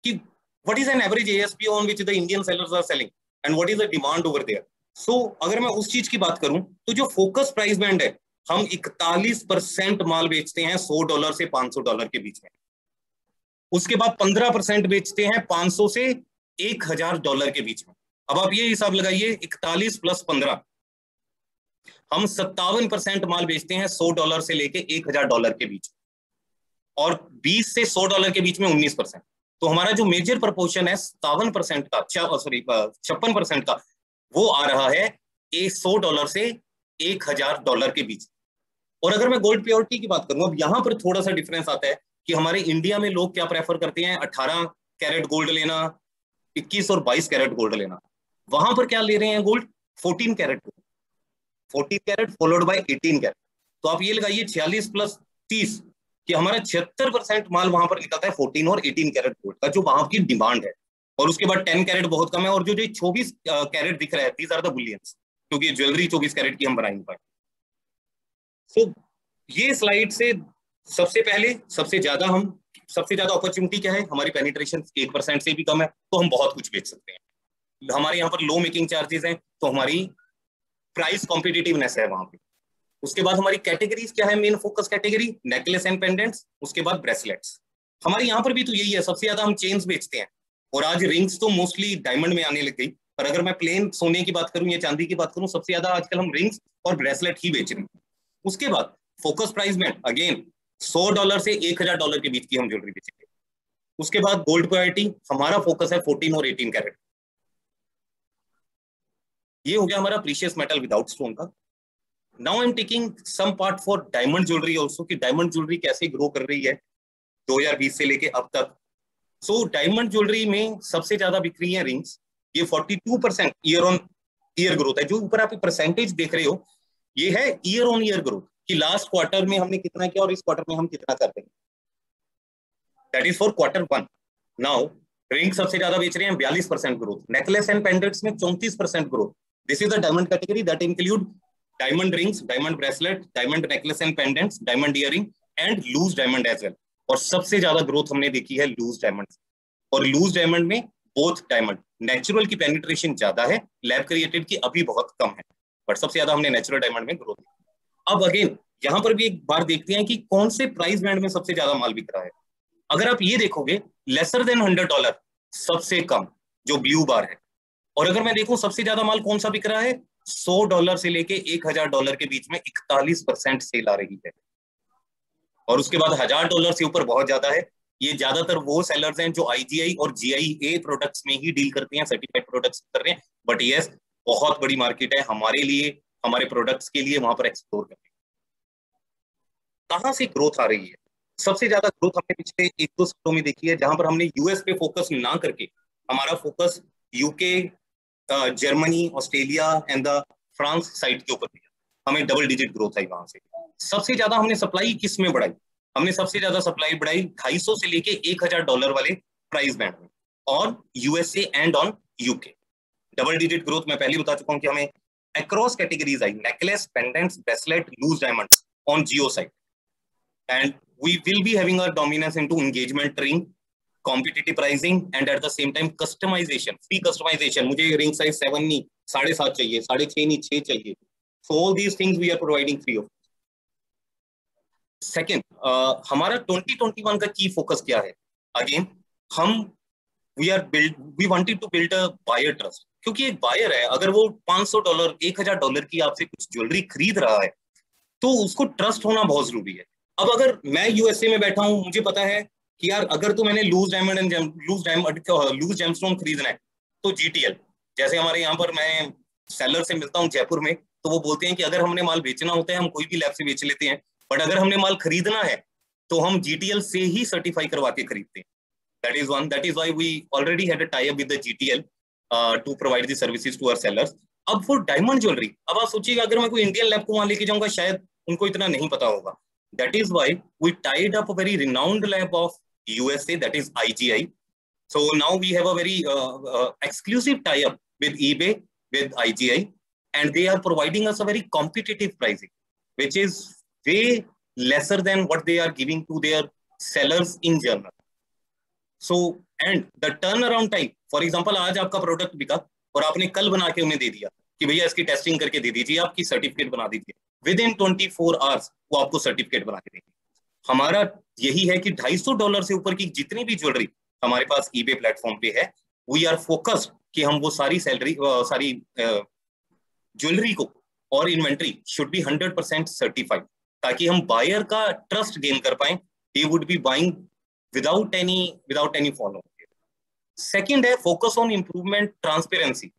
Speaker 2: कि what is an average ASP on which the Indian sellers are selling and what is the demand over there। So अगर मैं उस चीज की बात करूं तो जो फोकस प्राइस बैंड है, हम 41% माल बेचते हैं $100 से $500 के बीच में, उसके बाद 15% बेचते हैं $500 से $1,000 के बीच में। अब आप ये हिसाब लगाइए, 41 + 15, हम 57% माल बेचते हैं $100 से लेके $1000 के बीच, और 20 से $100 के बीच में 19%। तो हमारा जो मेजर प्रपोर्शन है 57% का, 56% का, वो आ रहा है $100 से $1000 के बीच। और अगर मैं गोल्ड प्योरिटी की बात करूं, अब यहां पर थोड़ा सा डिफरेंस आता है कि हमारे इंडिया में लोग क्या प्रेफर करते हैं, 18 कैरेट गोल्ड लेना, 21 और 22 कैरेट गोल्ड लेना। वहां पर क्या ले रहे हैं gold, 14 carat gold, 14 carat followed by 18 carat. तो आप ये लगाइए 46 प्लस 30 कि हमारा 76% माल वहां पर निकलता है 14 और 18 कैरेट गोल्ड का, जो वहां की डिमांड है। और उसके बाद 10 कैरेट बहुत कम है, और जो 24 कैरेट दिख रहा है, दीज आर द बुलियंस, क्योंकि ज्वेलरी 24 कैरेट की हम बना नहीं पाए। तो ये स्लाइड से सबसे पहले सबसे ज्यादा अपॉर्चुनिटी क्या है, हमारी पेनिट्रेशन 1% से भी कम है, तो हम बहुत कुछ बेच सकते हैं। हमारे यहाँ पर लो मेकिंग चार्जेस हैं, तो हमारी प्राइस कॉम्पिटिटिवनेस है वहां पे। उसके बाद हमारी कैटेगरीज क्या है, main focus category necklace and pendants, उसके बाद ब्रेसलेट्स। हमारे यहाँ पर भी तो यही है, सबसे ज्यादा हम चेन्स बेचते हैं, और आज रिंग्स तो मोस्टली डायमंड में आने लग गई। पर अगर मैं प्लेन सोने की बात करूं या चांदी की बात करूं, सबसे ज्यादा आजकल हम रिंग्स और ब्रेसलेट ही बेच रहे हैं। उसके बाद फोकस प्राइस में अगेन $100 से $1000 के बीच की हम ज्वेलरी बेचेंगे। उसके बाद गोल्ड प्योरिटी, हमारा फोकस है 14 और 18 कैरेट। ये हो गया हमारा प्रीशियस मेटल विदाउट स्टोन का। Now I am taking some part for diamond jewellery also, कि डायमंड ज्वेलरी कैसे ग्रो कर रही है 2020 से लेके अब तक। सो डायमंड ज्वेलरी में सबसे ज्यादा बिक्री है रिंग्स, ये 42% ईयर ऑन ईयर ग्रोथ है। जो ऊपर आप परसेंटेज देख रहे हो, ये है ईयर ऑन ईयर ग्रोथ, कि लास्ट क्वार्टर में हमने कितना किया और इस क्वार्टर में हम कितना कर रहे हैं। That is for Q1। Now ring सबसे ज्यादा बेच रहे हैं, 42% ग्रोथ। नेकलेस एंड पेंडेंट्स में 34% growth. This is the diamond category that include diamond rings, diamond bracelet, diamond necklace and pendants, diamond earring and loose diamond as well. और सबसे ज्यादा growth हमने देखी है लूज डायमंड, और लूज डायमंड में both diamond, natural की penetration ज्यादा है, लैब क्रिएटेड की अभी बहुत कम है, बट सबसे ज्यादा हमने नेचुरल डायमंड में ग्रोथ। अब अगेन यहां पर भी एक बार देखते हैं कि कौन से प्राइस बैंड में सबसे ज्यादा माल बिक रहा है। अगर आप ये देखोगे, लेसर देन $100 सबसे कम जो ब्लू बार है। और अगर मैं देखूं सबसे ज्यादा माल कौन सा बिक रहा है, $100 से लेके $1000 के बीच में 41% सेल आ रही है। और उसके बाद $1000 से ऊपर बहुत ज्यादा है। ये ज्यादातर वो सेलर्स हैं जो IGI और GIA प्रोडक्ट्स में ही डील करते हैं, सर्टिफाइड प्रोडक्ट्स कर रहे हैं। बट यस, बहुत बड़ी मार्केट है हमारे लिए, हमारे प्रोडक्ट्स के लिए वहां पर एक्सप्लोर करते हैं। कहां से ग्रोथ आ रही है, सबसे ज्यादा ग्रोथ हमने पिछले 1-2 सालों में देखी है, जहां पर हमने यूएस पे फोकस ना करके हमारा focus UK, Germany, Australia and the France side के ऊपर दिया। हमें डबल डिजिट ग्रोथ आई वहां से। सबसे ज्यादा हमने सप्लाई किस में बढ़ाई, हमने सबसे ज्यादा सप्लाई बढ़ाई 250 से लेके $1000 वाले प्राइस बैंड में, और USA and on UK. Double digit growth मैं पहले बता चुका हूं कि हमें अक्रॉस कैटेगरीज आई, necklace, pendants, bracelet, loose diamonds on geo side. And we will be having our dominance into engagement ring, competitive pricing and at the same time customization, free customization. मुझे ring size 7 नहीं 7.5 चाहिए, 6.5 नहीं 6 चाहिए. So all these things we are providing free of. Second, हमारा 2021 का की focus क्या है? Again, we wanted to build a buyer trust. क्योंकि एक बायर है, अगर वो $500, $1000 की आपसे कुछ ज्वेलरी खरीद रहा है, तो उसको ट्रस्ट होना बहुत जरूरी है। अब अगर मैं यूएसए में बैठा हूं, मुझे पता है कि यार अगर तो मैंने लूज जेमस्टोन खरीदना है तो GTL, जैसे हमारे यहाँ पर मैं सेलर से मिलता हूँ जयपुर में, तो वो बोलते हैं कि अगर हमने माल बेचना होता है हम कोई भी लैब से बेच लेते हैं, बट अगर हमने माल खरीदना है तो हम GTL से ही सर्टिफाई करवा के खरीदते हैं। That is one, that is why we already had a tie up with the GTL to provide the services to our sellers. अब फॉर डायमंड ज्वेलरी, अब आप सोचिएगा अगर मैं कोई इंडियन लैब को वहां लेके जाऊंगा, शायद उनको इतना नहीं पता होगा। That is why we tied up a very renowned lab of USA, that is IGI. So now we have a very exclusive tie-up with eBay, with IGI, and they are providing us a very competitive pricing, which is way lesser than what they are giving to their sellers in general. So, and the turnaround time, for example, आज आपका product बिका और आपने कल बना के उन्हें दे दिया कि भैया इसकी टेस्टिंग करके दे दीजिए, आपकी सर्टिफिकेट बना दीजिए, विदिन 24 आवर्स वो आपको सर्टिफिकेट बना के देंगे। हमारा यही है कि $250 से ऊपर की जितनी भी ज्वेलरी हमारे पास eBay प्लेटफॉर्म पे है, वी आर फोकस्ड कि हम वो सारी ज्वेलरी को और इन्वेंट्री शुड बी 100% सर्टिफाइड, ताकि हम बायर का ट्रस्ट गेन कर पाए. They would be buying without any follow. Second है focus on improvement transparency,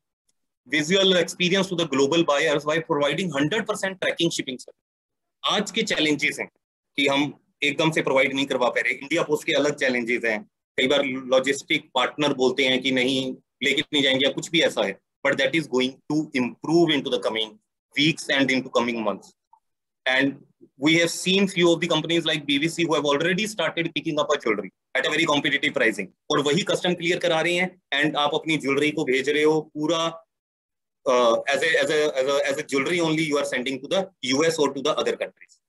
Speaker 2: visual experience to the global buyers by providing 100% tracking shipping service. आज के challenges हैं कि हम एकदम से provide नहीं करवा पा रहे. इंडिया पोस्ट के अलग challenges हैं. कई बार logistic partner बोलते हैं कि नहीं लेके नहीं जाएंगे या कुछ भी ऐसा है. But that is going to improve into the coming weeks and into coming months. And we have seen few of the companies like BBC who have already started picking up a jewelry at a very competitive pricing, और वही custom clear करा रहे हैं and आप अपनी jewelry को भेज रहे हो पूरा as a jewelry only you are sending to the US or to the other countries.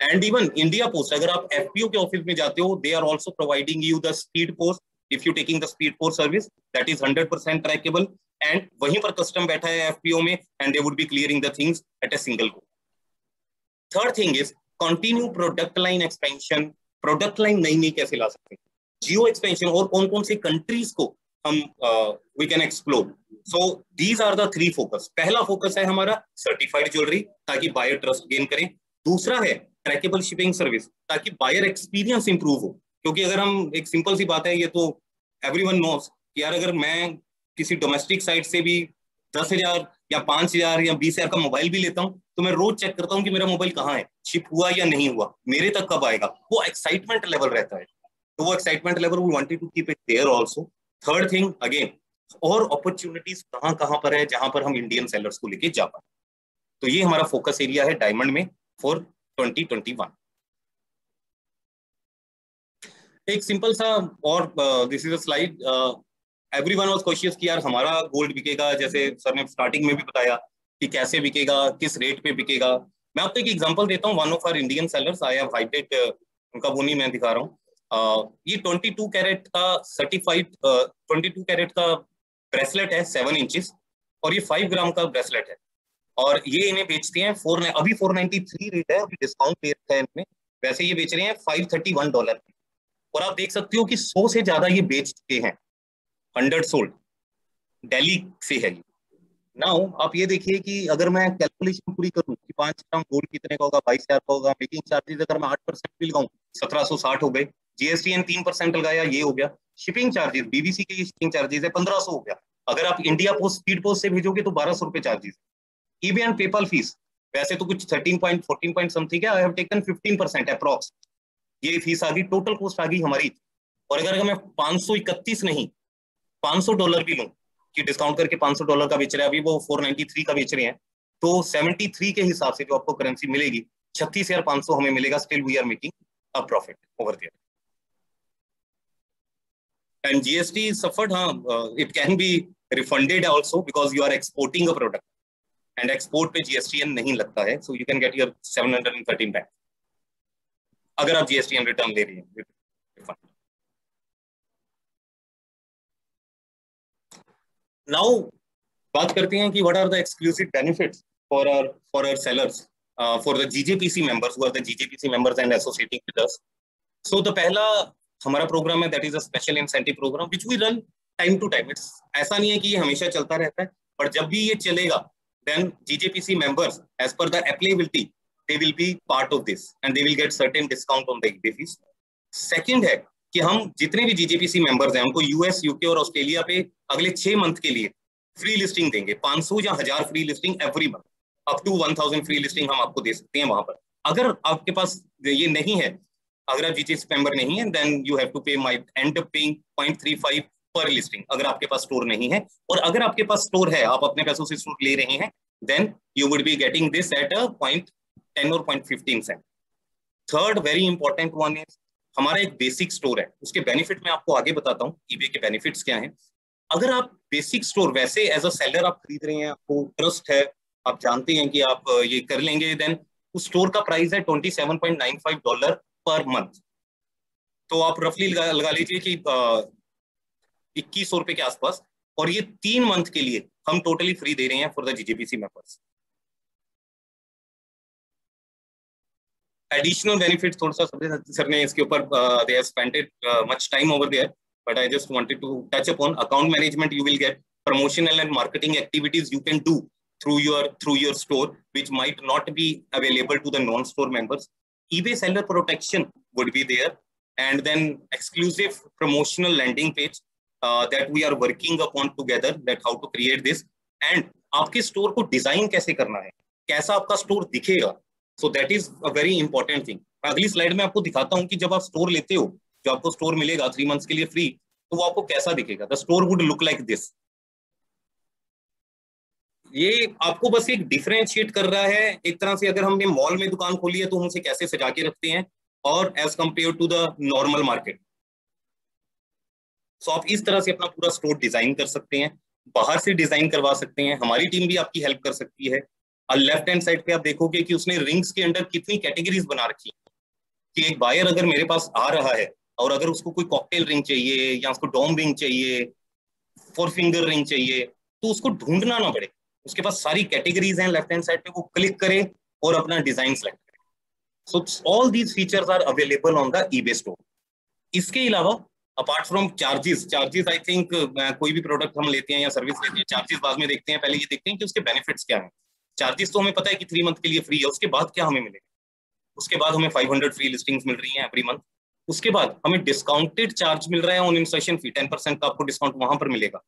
Speaker 2: And even India Post, अगर आप FPO के ऑफिस में जाते हो, they are also providing you the speed post. If you taking the speed post service, that is 100% trackable, and वहीं पर custom बैठा है FPO में, and they would be clearing the things at a single go. Third thing is continue product line expansion. Product line नई नई कैसे ला सकते हैं, जियो एक्सपेंशन, और कौन कौन से कंट्रीज को हम we can explore. So these are the three focus. पहला फोकस है हमारा सर्टिफाइड ज्वेलरी, ताकि बायर ट्रस्ट गेन करें. दूसरा है ट्रैकेबल शिपिंग सर्विस, ताकि बायर एक्सपीरियंस इंप्रूव हो. क्योंकि अगर हम, एक सिंपल सी बात है, ये तो एवरीवन नोस कि यार अगर मैं किसी डोमेस्टिक साइट से भी 10,000 या 5,000 या 20,000 का मोबाइल भी लेता हूं, तो मैं रोज चेक करता हूं कि मेरा मोबाइल कहाँ है, शिप हुआ या नहीं हुआ, मेरे तक कब आएगा. वो एक्साइटमेंट लेवल रहता है. तो वो excitement level we wanted to keep it there also. Third thing again, और अपॉर्चुनिटीज कहां पर है जहां पर हम इंडियन सेलर्स को लेके जा पाए. तो ये हमारा फोकस एरिया है डायमंड में फॉर 2021. एक सिंपल सा, और this is a slide. Everyone was question कि यार हमारा गोल्ड बिकेगा, जैसे सर ने स्टार्टिंग में भी बताया कि कैसे बिकेगा, किस रेट पे बिकेगा. मैं आपको एक एग्जांपल देता हूँ. One of our Indian sellers, I have hided उनका, वो नहीं मैं दिखा रहा हूँ. ये 22 कैरेट का सर्टिफाइड 22 कैरेट का ब्रेसलेट है 7 इंचेस, और ये 5 ग्राम का ब्रेसलेट है, और ये इन्हें बेचते हैं अभी 493 रेट है, अभी डिस्काउंट दे रखा है इनमें. वैसे ये बेच रहे हैं $531, और आप देख सकते हो कि 100 से ज्यादा ये बेच चुके हैं. 100 सोल्ड, दिल्ली से है. नाउ आप ये देखिए कि अगर मैं कैलकुलेशन पूरी करूं कि 5 ग्राम गोल्ड कितने का होगा, 22,000 का होगा. मेकिंग चार्जेस अगर मैं 8% भी लगाऊं 1760 हो गए. जीएसटी 3% लगाया, ये हो गया. शिपिंग चार्जेस, बीबीसी के शिपिंग चार्जेस है 1500 हो गया. अगर आप इंडिया पोस्ट स्पीड पोस्ट से भेजोगे तो 1200 रुपए charges. EBay and PayPal fees वैसे तो कुछ 13 समथिंग है. आई हैव टेकन 15% अप्रॉक्स, ये फीस आ गई. टोटल कॉस्ट आ गई हमारी. और अगर मैं 531 नहीं $500 भी लूं कि डिस्काउंट करके $500 का बेच रहे हैं, अभी वो 493 का बेच रहे हैं, तो 73 के हिसाब से जो आपको करेंसी मिलेगी 36,500 हमें मिलेगा. Still we are making a profit over there. And GST suffered, it can be refunded also because you are exporting a product, and export पे जीएसटीएन नहीं लगता है. So you can get your 713 back अगर आप GSTN return ले रही हैं. Now बात करते हैं कि what are the exclusive benefits for our sellers, for the GJPC members who are the GJPC members and associating with us. So the पहला हमारा प्रोग्राम है, that is a special incentive programme which we run time to time. It's ऐसा नहीं है कि ये हमेशा चलता रहता है, पर जब भी ये चलेगा then GJPC members as per the applicability they will be part of this and they will get certain discount on the eBay fees. Second है कि हम जितने भी जीजेपीसी मेंबर्स हैं उनको यूएस, यूके और ऑस्ट्रेलिया पे अगले 6 मंथ के लिए फ्री लिस्टिंग देंगे. 500 या 1000 free listing every month, up to 1000 free listing हम आपको दे सकते हैं वहां पर. अगर आपके पास ये नहीं है, अगर आप जीजेपीसी मेंबर नहीं है, देन यू हैव टू पे माय एंड अप पेइंग 0.35 पर लिस्टिंग अगर आपके पास स्टोर नहीं है. और अगर आपके पास स्टोर है, आप अपने पैसों से स्टोर ले रहे हैं, then you would be getting this at a 0.10 और 0.15 cent. Third very important one is हमारा एक बेसिक स्टोर है, उसके बेनिफिट मैं आपको आगे बताता हूँ ईबे के बेनिफिट्स क्या हैं. अगर आप बेसिक स्टोर वैसे एज अ सेलर आप खरीद रहे हैं, आपको ट्रस्ट है, आप जानते हैं कि आप ये कर लेंगे, देन उस स्टोर का प्राइस है $27.95 पर मंथ. तो आप रफली लगा लीजिए कि 2100 रुपए के आसपास, और ये 3 मंथ के लिए हम टोटली फ्री दे रहे हैं for the GJPC members. Additional benefit थोड़ा सा सर ने इसके ऊपर they have spent it much time over there, but I just wanted to touch upon. Account management you will get, promotional and marketing activities you can do through your store, which might not be available to the non-store members. eBay seller protection would be there, and then exclusive promotional landing page that we are working upon together, that how to create this, and आपके store को design कैसे करना है, कैसा आपका store दिखेगा. So that is a very important thing. अगली slide में आपको दिखाता हूं कि जब आप स्टोर लेते हो, जो आपको स्टोर मिलेगा 3 months के लिए फ्री, तो वो आपको कैसा दिखेगा. The store would look like this. ये आपको बस एक डिफरेंशिएट कर रहा है एक तरह से. अगर हमने मॉल में दुकान खोली है तो हम उसे कैसे सजा के रखते हैं और as compare to the normal market. So आप इस तरह से अपना पूरा स्टोर डिजाइन कर सकते हैं, बाहर से डिजाइन करवा सकते हैं. हमारी टीम भी आपकी हेल्प कर सकती है. और लेफ्ट हैंड साइड पे आप देखोगे कि उसने रिंग्स के अंदर कितनी कैटेगरीज बना रखी है कि एक बायर अगर मेरे पास आ रहा है और अगर उसको कोई कॉकटेल रिंग चाहिए या उसको डोम रिंग चाहिए, 4 फिंगर रिंग चाहिए, तो उसको ढूंढना ना पड़े. उसके पास सारी कैटेगरीज हैं, लेफ्ट हैंड साइड पे वो क्लिक करे और अपना डिजाइन सेलेक्ट करे. So all these features are available on the eBay store. इसके अलावा apart from charges I think कोई भी प्रोडक्ट हम लेते हैं या सर्विस लेते हैं, चार्जेस बाद में देखते हैं, पहले ये देखते हैं कि उसके बेनिफिट्स क्या हैं. चार्जेस तो हमें पता है कि 3 month के लिए फ्री है. उसके बाद क्या हमें मिलेगा? उसके बाद हमें 500 फ्री लिस्टिंग्स मिल रही हैं एवरी मंथ. उसके बाद हमें डिस्काउंटेड चार्ज मिल रहा है ऑन इंसर्शन फी, 10% का आपको डिस्काउंट वहां पर मिलेगा.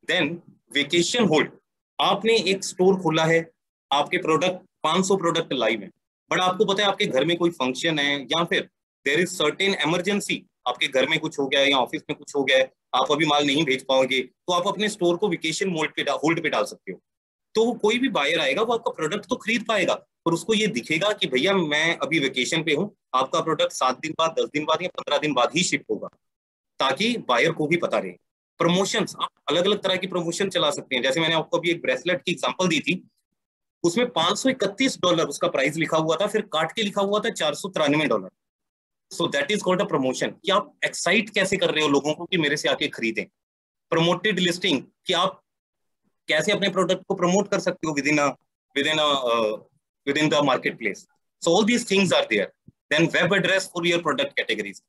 Speaker 2: Then vacation hold. आपने एक स्टोर खोला है, आपके प्रोडक्ट 500 प्रोडक्ट लाइव है, बट आपको पता है आपके घर में कोई फंक्शन है या फिर देयर इज सर्टेन इमरजेंसी, आपके घर में कुछ हो गया है या ऑफिस में कुछ हो गया है, आप अभी माल नहीं भेज पाओगे, तो आप अपने स्टोर को वेकेशन होल्ड पे डाल सकते हो. तो कोई भी बायर आएगा वो आपका प्रोडक्ट तो खरीद पाएगा, और उसको ये दिखेगा कि भैया मैं अभी वेकेशन पे हूँ, आपका प्रोडक्ट 7 दिन बाद, 10 दिन बाद या 15 दिन बाद ही शिप होगा, ताकि बायर को भी पता रहे. प्रमोशंस, आप अलग अलग तरह की प्रमोशन चला सकते हैं. जैसे मैंने आपको अभी एक ब्रेसलेट की एग्जांपल दी थी, उसमें $531 उसका प्राइस लिखा हुआ था, फिर काट के लिखा हुआ था $493. So that is called a promotion, कि आप एक्साइट कैसे कर रहे हो लोगों को कि मेरे से आके खरीदें. प्रमोटेड लिस्टिंग, कि आप कैसे अपने प्रोडक्ट को प्रमोट कर सकते हो within the marketplace. So all these things are there. Then web address for your product categories.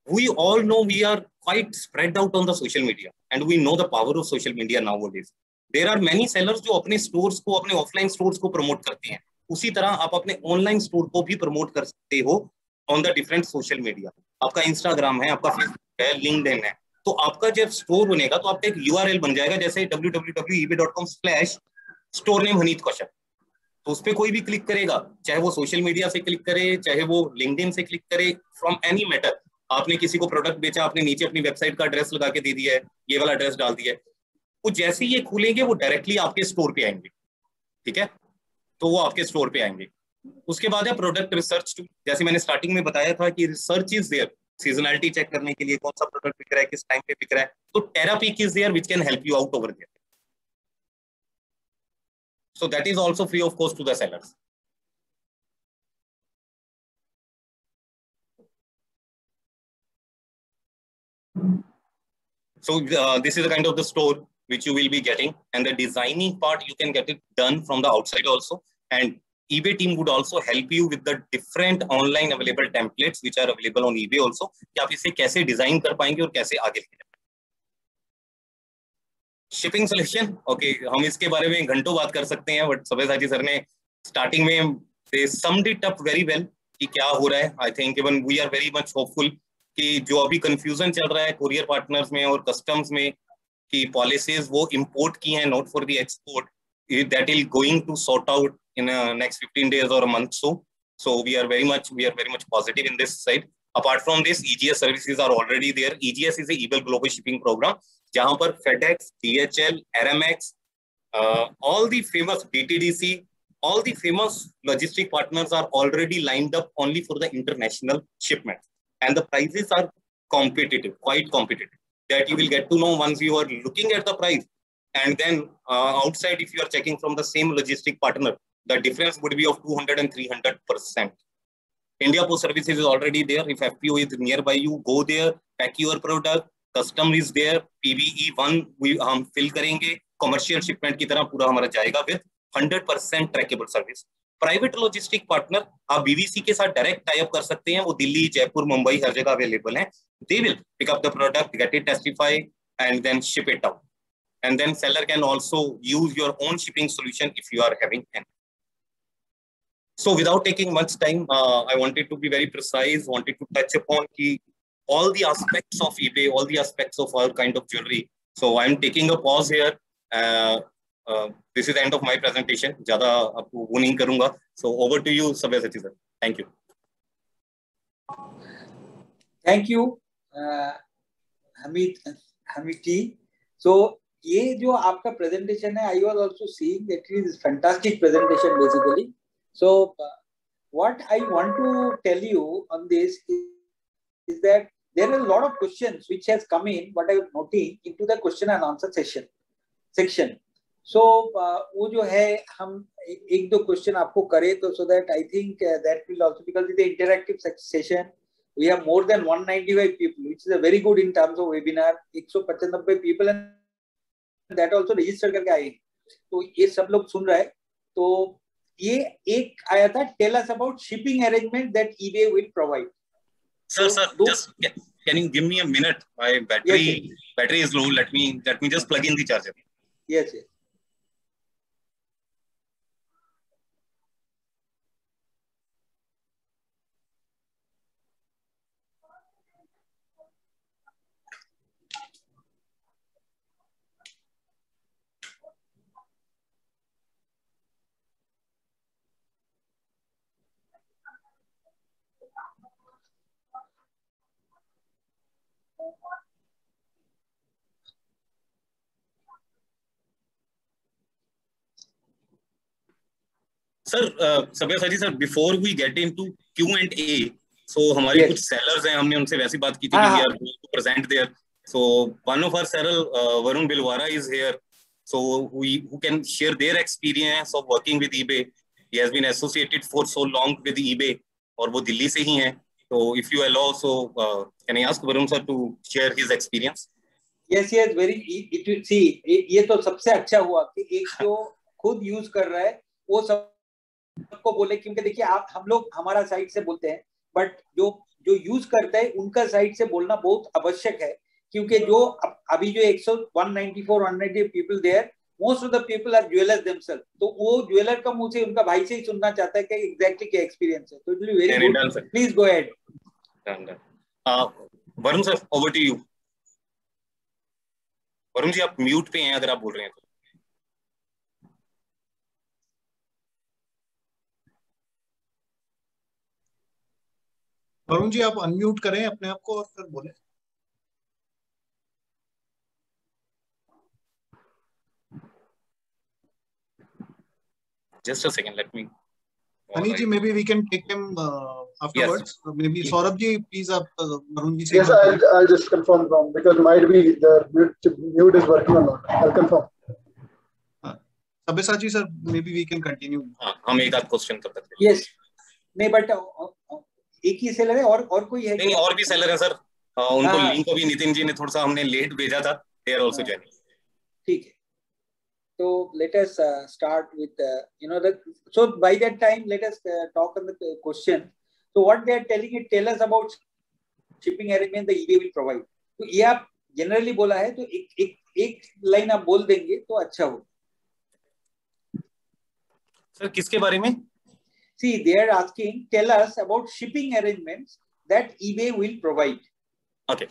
Speaker 2: We all know we are quite spread out on the social media, and we know the power of social media nowadays. There are many sellers जो अपने stores को, अपने offline stores को promote करते हैं. उसी तरह आप अपने ऑनलाइन स्टोर को भी प्रमोट कर सकते हो on the different social media. आपका इंस्टाग्राम है, आपका फेसबुक है, लिंक्डइन है, तो आपका जब स्टोर बनेगा तो आपका एक URL बन जाएगा, जैसे www.ebay.com/store name हनीत कौशल. तो उस पर कोई भी क्लिक करेगा, चाहे वो सोशल मीडिया से क्लिक करे, चाहे वो लिंक्डइन से क्लिक करे, फ्रॉम एनी मैटर. आपने किसी को प्रोडक्ट बेचा, आपने नीचे अपनी वेबसाइट का एड्रेस लगा के दे दिया है, ये वाला एड्रेस डाल दिया है, वो जैसे ही ये खुलेंगे वो डायरेक्टली आपके स्टोर पे आएंगे. ठीक है, तो वो आपके स्टोर पे आएंगे. उसके बाद है प्रोडक्ट रिसर्च टूल. जैसे मैंने स्टार्टिंग में बताया था कि research is there, seasonality check करने के लिए कौन सा प्रोडक्ट बिक रहा है, किस टाइम पे बिक रहा है, तो Terapeak is there which can help you out over there. So that is also free of cost to the sellers. So this is the kind of the store which you will be getting, and the designing part you can get it done from the outside also, and eBay team would also help you with the different online available templates which are available on eBay also, कि आप इसे कैसे design कर पाएंगे और कैसे आगे लेके जाएंगे. शिपिंग सोल्यूशन, ओके, हम इसके बारे में घंटों बात कर सकते हैं, बट सब्यसाची सर ने स्टार्टिंग में they summed it up very well कि क्या हो रहा है. I think even we are very much hopeful कि जो अभी कंफ्यूजन चल रहा है कुरियर पार्टनर्स में और कस्टम्स में कि पॉलिसीज वो इंपोर्ट की हैं, not for the export, that is going to sort out in next 15 days or a month. So we are very much positive in this side. Apart from this, EGS services are already there. EGS is a eBay global shipping program, जहाँ पर FedEx, DHL, RMX, all the famous DTDC, all the famous logistic partners are already lined up only for the international shipment, and the prices are competitive, quite competitive. That you will get to know once you are looking at the price, and then outside, if you are checking from the same logistic partner, the difference would be of 200 and 300%. India Post Services is already there. If FPO is nearby you, go there, pack your product. Custom is there. PBE1 हम fill करेंगे. Commercial shipment की तरह पूरा हमारा जाएगा with 100% trackable service. Private logistic partner, आप BVC के साथ direct tie up कर सकते हैं. वो दिल्ली, जयपुर, मुंबई हर जगह available हैं. They will pick up the product, get it, testify, and then ship it out. and then seller can also use your own shipping solution if you are having any. So without taking much time, I wanted to be very precise, wanted to touch upon all the aspects of eBay, all the aspects of all kind of jewelry. So I'm taking a pause here. This is the end of my presentation. ज़्यादा आपको वो नहीं करूँगा. So over to you, Sabyasachi sir. Thank you.
Speaker 1: Thank you, Hamid ji. So ये जो आपका presentation है, I was also seeing that it is fantastic presentation basically. So what I want to tell you on this is that there are a lot of questions which has come in, what I am noting into the question and answer section. So वो जो है हम एक दो question आपको करें तो so that I think that will also, because it is an interactive session. We have more than 195 people, which is a very good in terms of webinar. 195 people and that also register करके आए. तो ये सब लोग सुन रहे हैं. तो ये एक आया था, tell us about shipping arrangement that eBay will provide.
Speaker 2: Sir, just can you give me a minute? My battery is low. Let me just plug in the charger.
Speaker 1: Yes.
Speaker 2: Sir, Sabyasachi sir, before we get into Q&A, so हमारे कुछ sellers हैं, हमने उनसे वैसी बात की थी कि we are going to present there. So one of our sellers, Varun Bilwara, is here. So who can share their experience of working with eBay. He has been associated for so long with eBay, और वो दिल्ली से ही हैं. So if you allow, so can I ask Varun sir to share his experience?
Speaker 1: Yes, very. See, ये तो सबसे अच्छा हुआ कि एक जो खुद यूज कर रहा है वो सबको बोले, क्योंकि देखिए आप हम लोग हमारा साइड से बोलते हैं, बट जो यूज करता है उनका साइड से बोलना बहुत आवश्यक है, क्योंकि जो अभी जो 194 people there, most of the people are jewellers themselves. तो वो ज्वेलर का मुंह से उनका भाई से ही सुनना चाहता है कि एग्जैक्टली क्या एक्सपीरियंस है. तो it will be very good. Please go ahead.
Speaker 2: Varun sir, over to you. Varun ji आप म्यूट पे हैं अगर आप बोल रहे हैं तो.
Speaker 3: वरुण जी आप अनम्यूट करें अपने आप को और फिर बोलें.
Speaker 2: Just a second, let me.
Speaker 3: Hani ji, maybe we can take him afterwards. Yes. Maybe Saurabh ji, please आप वरुण जी से.
Speaker 4: Yes, I'll just confirm from, because might be the mute is working or not. I'll confirm.
Speaker 3: Sabyasachi sir, maybe we can continue.
Speaker 2: हम एक आध question कर सकते हैं.
Speaker 1: Yes. नहीं, but एक ही सेलर है और कोई है?
Speaker 2: नहीं, और भी सेलर है सर. उनको लिंक अभी नितिन जी ने थोड़ा सा हमने लेट भेजा था. They are also joining.
Speaker 1: ठीक है. So let us start with so by that time let us talk on the question. So what they are telling it, tell us about shipping arrangement the eBay will provide. तो ये आप generally बोला है, तो एक line आप बोल देंगे तो अच्छा हो.
Speaker 2: सर किसके बारे में?
Speaker 1: See, they are asking, tell us about shipping arrangements that eBay will provide.
Speaker 2: Okay,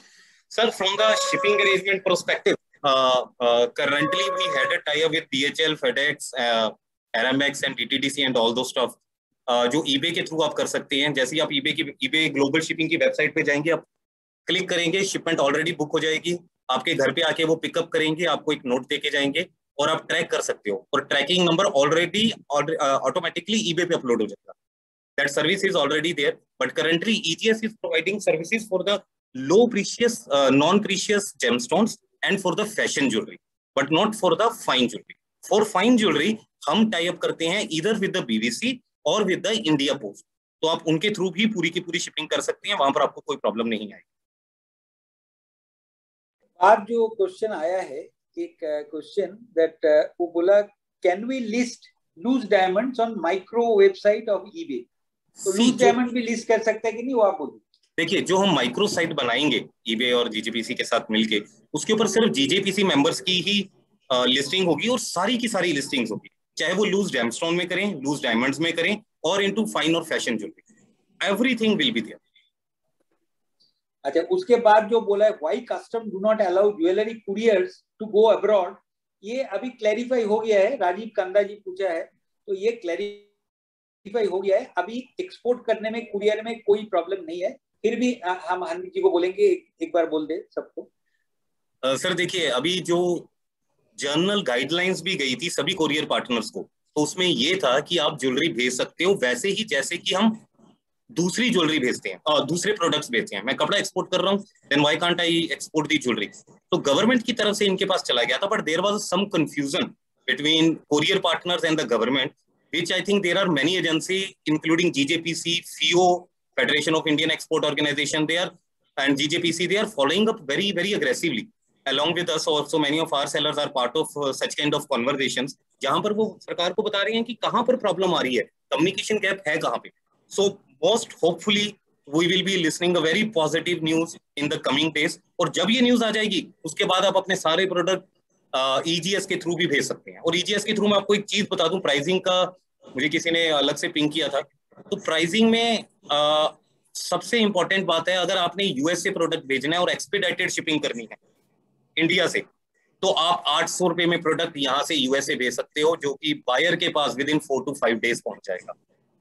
Speaker 2: sir, from the shipping arrangement perspective, currently we had a tie-up with DHL, FedEx, Aramex and DTDC and all those stuff. जो eBay के through आप कर सकते हैं. जैसे ही आप eBay global shipping की website पे जाएंगे, आप क्लिक करेंगे, शिपमेंट ऑलरेडी बुक हो जाएगी, आपके घर पे आके वो पिकअप करेंगे, आपको एक नोट देके जाएंगे और आप ट्रैक कर सकते हो, और tracking number already automatically eBay पे अपलोड हो जाएगा. That service is already there, but currently EGS is providing services for the low precious, non-precious gemstones and for the fashion jewelry, but not for the fine jewelry. For fine jewelry, हम tie up करते हैं either with the BVC or with the India Post. तो आप उनके through भी पूरी की पूरी शिपिंग कर सकते हैं, वहां पर आपको कोई प्रॉब्लम नहीं आएगी.
Speaker 1: आज जो क्वेश्चन आया है, एक क्वेश्चन दैट वो बोला, can we list loose diamonds on micro website of eBay? तो लूज डायमंड भी लिस्ट कर सकते हैं कि नहीं, वो आप बोलिए.
Speaker 2: देखिए, जो हम माइक्रो साइट बनाएंगे eBay और GJPC के साथ मिलके, उसके ऊपर सिर्फ GJPC मेंबर्स की ही लिस्टिंग होगी और सारी की सारी लिस्टिंग्स होगी, चाहे वो लूज जेमस्टोन में करें, लूज डायमंड्स में करें, और इनटू फाइन और fashion jewellery, everything will be there.
Speaker 1: अच्छा, उसके बाद जो बोला है why custom do not allow jewellery couriers to go abroad, ये अभी क्लैरिफाई हो गया है। राजीव कंदा जी पूछा है, तो ये क्लैरिफाई हो गया है। अभी एक्सपोर्ट करने में कुरियर में कोई प्रॉब्लम नहीं है। फिर भी हम हनीफ जी को बोलेंगे एक बार बोल दे सबको।
Speaker 2: सर देखिए, अभी जो जर्नल गाइडलाइंस भी गई थी सभी कोरियर पार्टनर्स को, तो उसमें ये था कि आप ज्वेलरी भेज सकते हो वैसे ही जैसे कि हम दूसरी ज्वेलरी भेजते हैं और दूसरे प्रोडक्ट्स भेजते हैं। मैं कपड़ा एक्सपोर्ट कर रहा हूँ, then why can't I export the jewellery. तो गवर्नमेंट की तरफ से इनके पास चला गया था, but there was some confusion between courier partners and the government, which I think there are many agencies including GJPC, FIO, Federation of Indian Export Organization there, and GJPC, they are following up very very aggressively along with us. Also many of our sellers are part of such kind of conversations, जहां पर वो सरकार को बता रहे हैं कि कहां पर प्रॉब्लम आ रही है, कम्युनिकेशन गैप है कहां पे। So most hopefully we will be listening a very positive news in the coming days, और जब ये न्यूज आ जाएगी उसके बाद आप अपने सारे प्रोडक्ट EGS के थ्रू भी भेज सकते हैं। और EGS के थ्रू मैं आपको एक चीज बता दूं, प्राइसिंग का मुझे किसी ने अलग से पिंक किया था, तो प्राइसिंग में सबसे इंपॉर्टेंट बात है, अगर आपने यूएस से प्रोडक्ट भेजना है और एक्सपीडाइटेड शिपिंग करनी है इंडिया से, तो आप 800 रुपए में प्रोडक्ट यहाँ से यूएस से भेज सकते हो, जो कि बायर के पास विद इन 4 to 5 days पहुंच जाएगा।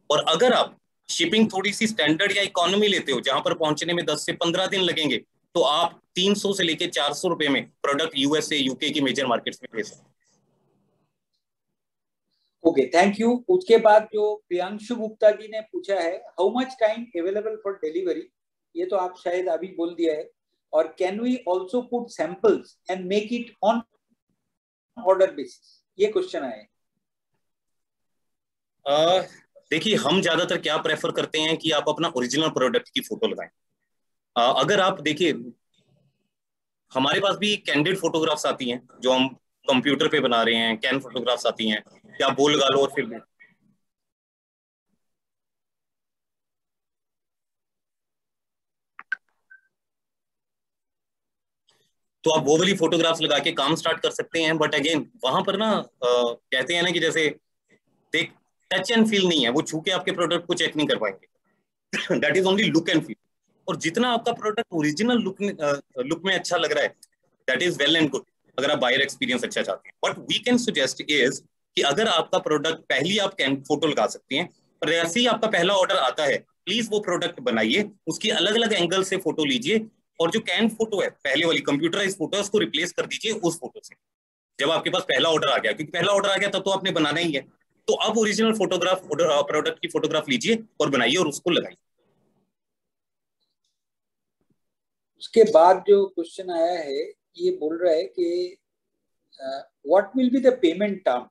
Speaker 2: और अगर आप शिपिंग थोड़ी सी स्टैंडर्ड या इकोनॉमी लेते हो, जहां पर पहुंचने में 10 से 15 दिन लगेंगे, तो आप 300 से लेके 400 रुपए में प्रोडक्ट यूएस से यूके की मेजर मार्केट्स में भेज सकते हैं।
Speaker 1: Okay, thank you. उसके बाद जो प्रियांशु गुप्ता जी ने पूछा है, how much time available for delivery, ये तो आप शायद अभी बोल दिया है। और can we also put samples and make it on order basis, ये क्वेश्चन आया है।
Speaker 2: देखिए, हम ज्यादातर क्या प्रेफर करते हैं कि आप अपना ओरिजिनल प्रोडक्ट की फोटो लगाएं। अगर आप देखिए, हमारे पास भी कैंडिड फोटोग्राफ्स आती हैं जो हम कंप्यूटर पे बना रहे हैं, कैन फोटोग्राफ्स आती हैं, या बोल लगा लो और फिर तो आप वो वाली फोटोग्राफ्स लगा के काम स्टार्ट कर सकते हैं। बट अगेन वहां पर ना कहते हैं ना कि जैसे देख टच एंड फील नहीं है, वो छू के आपके प्रोडक्ट को चेक नहीं कर पाएंगे। That is only look and feel. और जितना आपका प्रोडक्ट ओरिजिनल लुक में अच्छा लग रहा है, that is well and good, अगर आप बायर एक्सपीरियंस अच्छा चाहते हैं। But we can suggest is कि अगर आपका प्रोडक्ट पहली आप फोटो लगा सकते हैं, पर जैसे ही आपका पहला ऑर्डर आता है, प्लीज वो प्रोडक्ट बनाइए, उसकी अलग अलग एंगल से फोटो लीजिए, और जो कैन फोटो है पहले वाली कंप्यूटराइज फोटो है, उसको रिप्लेस कर दीजिए उस फोटो से, जब आपके पास पहला ऑर्डर आ गया। क्योंकि पहला ऑर्डर आ गया तब तो आपने बनाना ही है, तो अब ओरिजिनल फोटोग्राफ प्रोडक्ट की फोटोग्राफ लीजिए और बनाइए और उसको लगाइए।
Speaker 1: उसके बाद जो क्वेश्चन आया है, ये बोल रहा है कि what will be the payment term.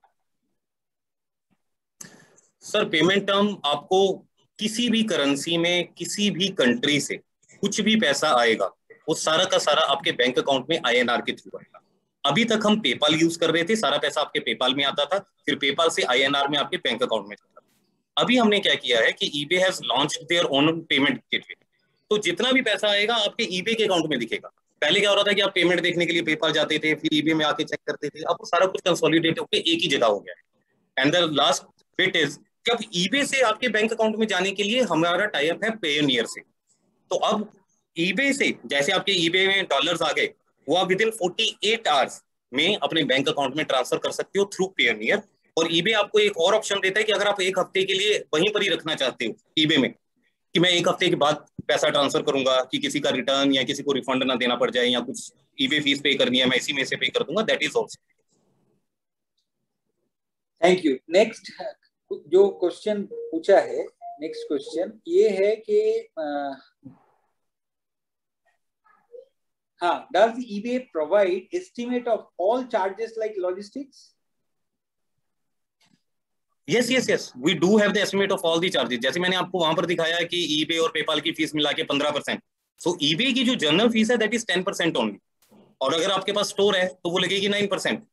Speaker 2: Sir payment term, आपको किसी भी करेंसी में किसी भी कंट्री से कुछ भी पैसा आएगा, वो सारा का सारा आपके बैंक अकाउंट में INR के थ्रू आएगा। अभी तक हम पेपाल यूज कर रहे थे, सारा पैसा आपके पेपाल में आता था, फिर पेपाल से INR में आपके बैंक अकाउंट में जाता था। अभी हमने क्या किया है कि eBay has launched their own payment gateway, तो जितना भी पैसा आएगा आपके eBay के अकाउंट में दिखेगा। पहले क्या हो रहा था कि आप पेमेंट देखने के लिए पेपाल जाते थे, फिर eBay में आके चेक करते थे, अब वो सारा कुछ कंसोलिडेट होकर एक ही जगह हो गया है। And the last bit is कि अब eBay से आपके बैंक अकाउंट में जाने के लिए हमारा टाई अप है पेयोनियर से। तो अब eBay से जैसे आपके eBay में डॉलर्स आ गए, वो आप विद इन 48 आवर्स में अपने बैंक अकाउंट में ट्रांसफर कर सकते हो थ्रू पेयोनियर। और eBay आपको एक और ऑप्शन देता है कि अगर आप एक हफ्ते के लिए वहीं पर ही रखना चाहते हो eBay में, कि मैं एक हफ्ते के बाद पैसा ट्रांसफर करूंगा, कि किसी का रिटर्न या किसी को रिफंड ना देना पड़ जाए, या कुछ eBay फीस पे करनी है मैं इसी में से पे कर दूंगा, that is also.
Speaker 1: Thank you. Next जो क्वेश्चन पूछा है, नेक्स्ट क्वेश्चन ये है कि हाँ, does eBay provide estimate of all charges like logistics?
Speaker 2: Yes, we do have the estimate of all the charges। जैसे मैंने आपको वहां पर दिखाया है कि eBay और पेपाल की फीस मिला के 15%। सो eBay की जो जनरल फीस है दैट इज 10% ओनली, और अगर आपके पास स्टोर है तो वो लगेगी 9%।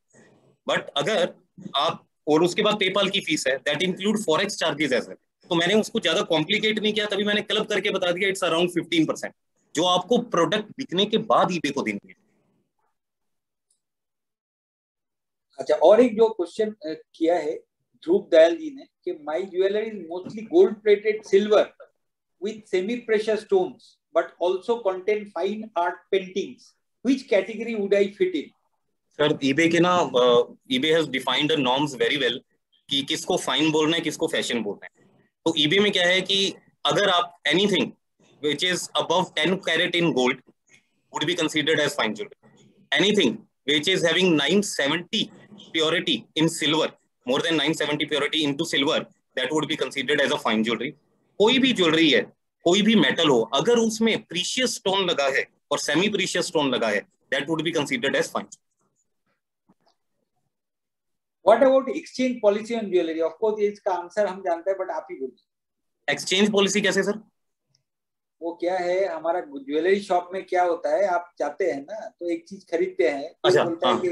Speaker 2: बट अगर आप, और उसके बाद पेपाल की फीस है that include forex charges as well. तो मैंने उसको ज्यादा कॉम्प्लिकेट नहीं किया, तभी मैंने क्लब करके बता दिया, इट्स अराउंड 15%, जो आपको प्रोडक्ट बिकने के बाद eBay को देनी है।
Speaker 1: अच्छा, और एक जो क्वेश्चन किया है ध्रुव दयाल जी ने कि my jewellery is mostly gold plated silver with semi precious stones but also contain fine art paintings, which category would I fit in?
Speaker 2: Sir eBay के ना, eBay has defined the norms very well कि किसको fine बोलना है, किसको fashion बोलना है। तो ईबे में क्या है कि अगर आप anything which is above 10 carat in gold would be considered as fine jewelry. Anything which is having 970 purity in silver, more than 970 purity into silver, that would be considered as a fine jewelry. कोई भी jewellery है, कोई भी metal हो, अगर उसमें precious stone लगा है और सेमी प्रीशियस स्टोन लगा है, that would be considered as fine.
Speaker 1: What about exchange policy on jewelry? Of course इसका आंसर हम जानते हैं, बट आप ही बोलिए।
Speaker 2: एक्सचेंज पॉलिसी कैसे सर?
Speaker 1: वो क्या है, हमारा ज्वेलरी शॉप में क्या होता है, आप जाते हैं ना तो एक चीज खरीदते हैं, तो
Speaker 2: अच्छा,
Speaker 1: बोलता है कि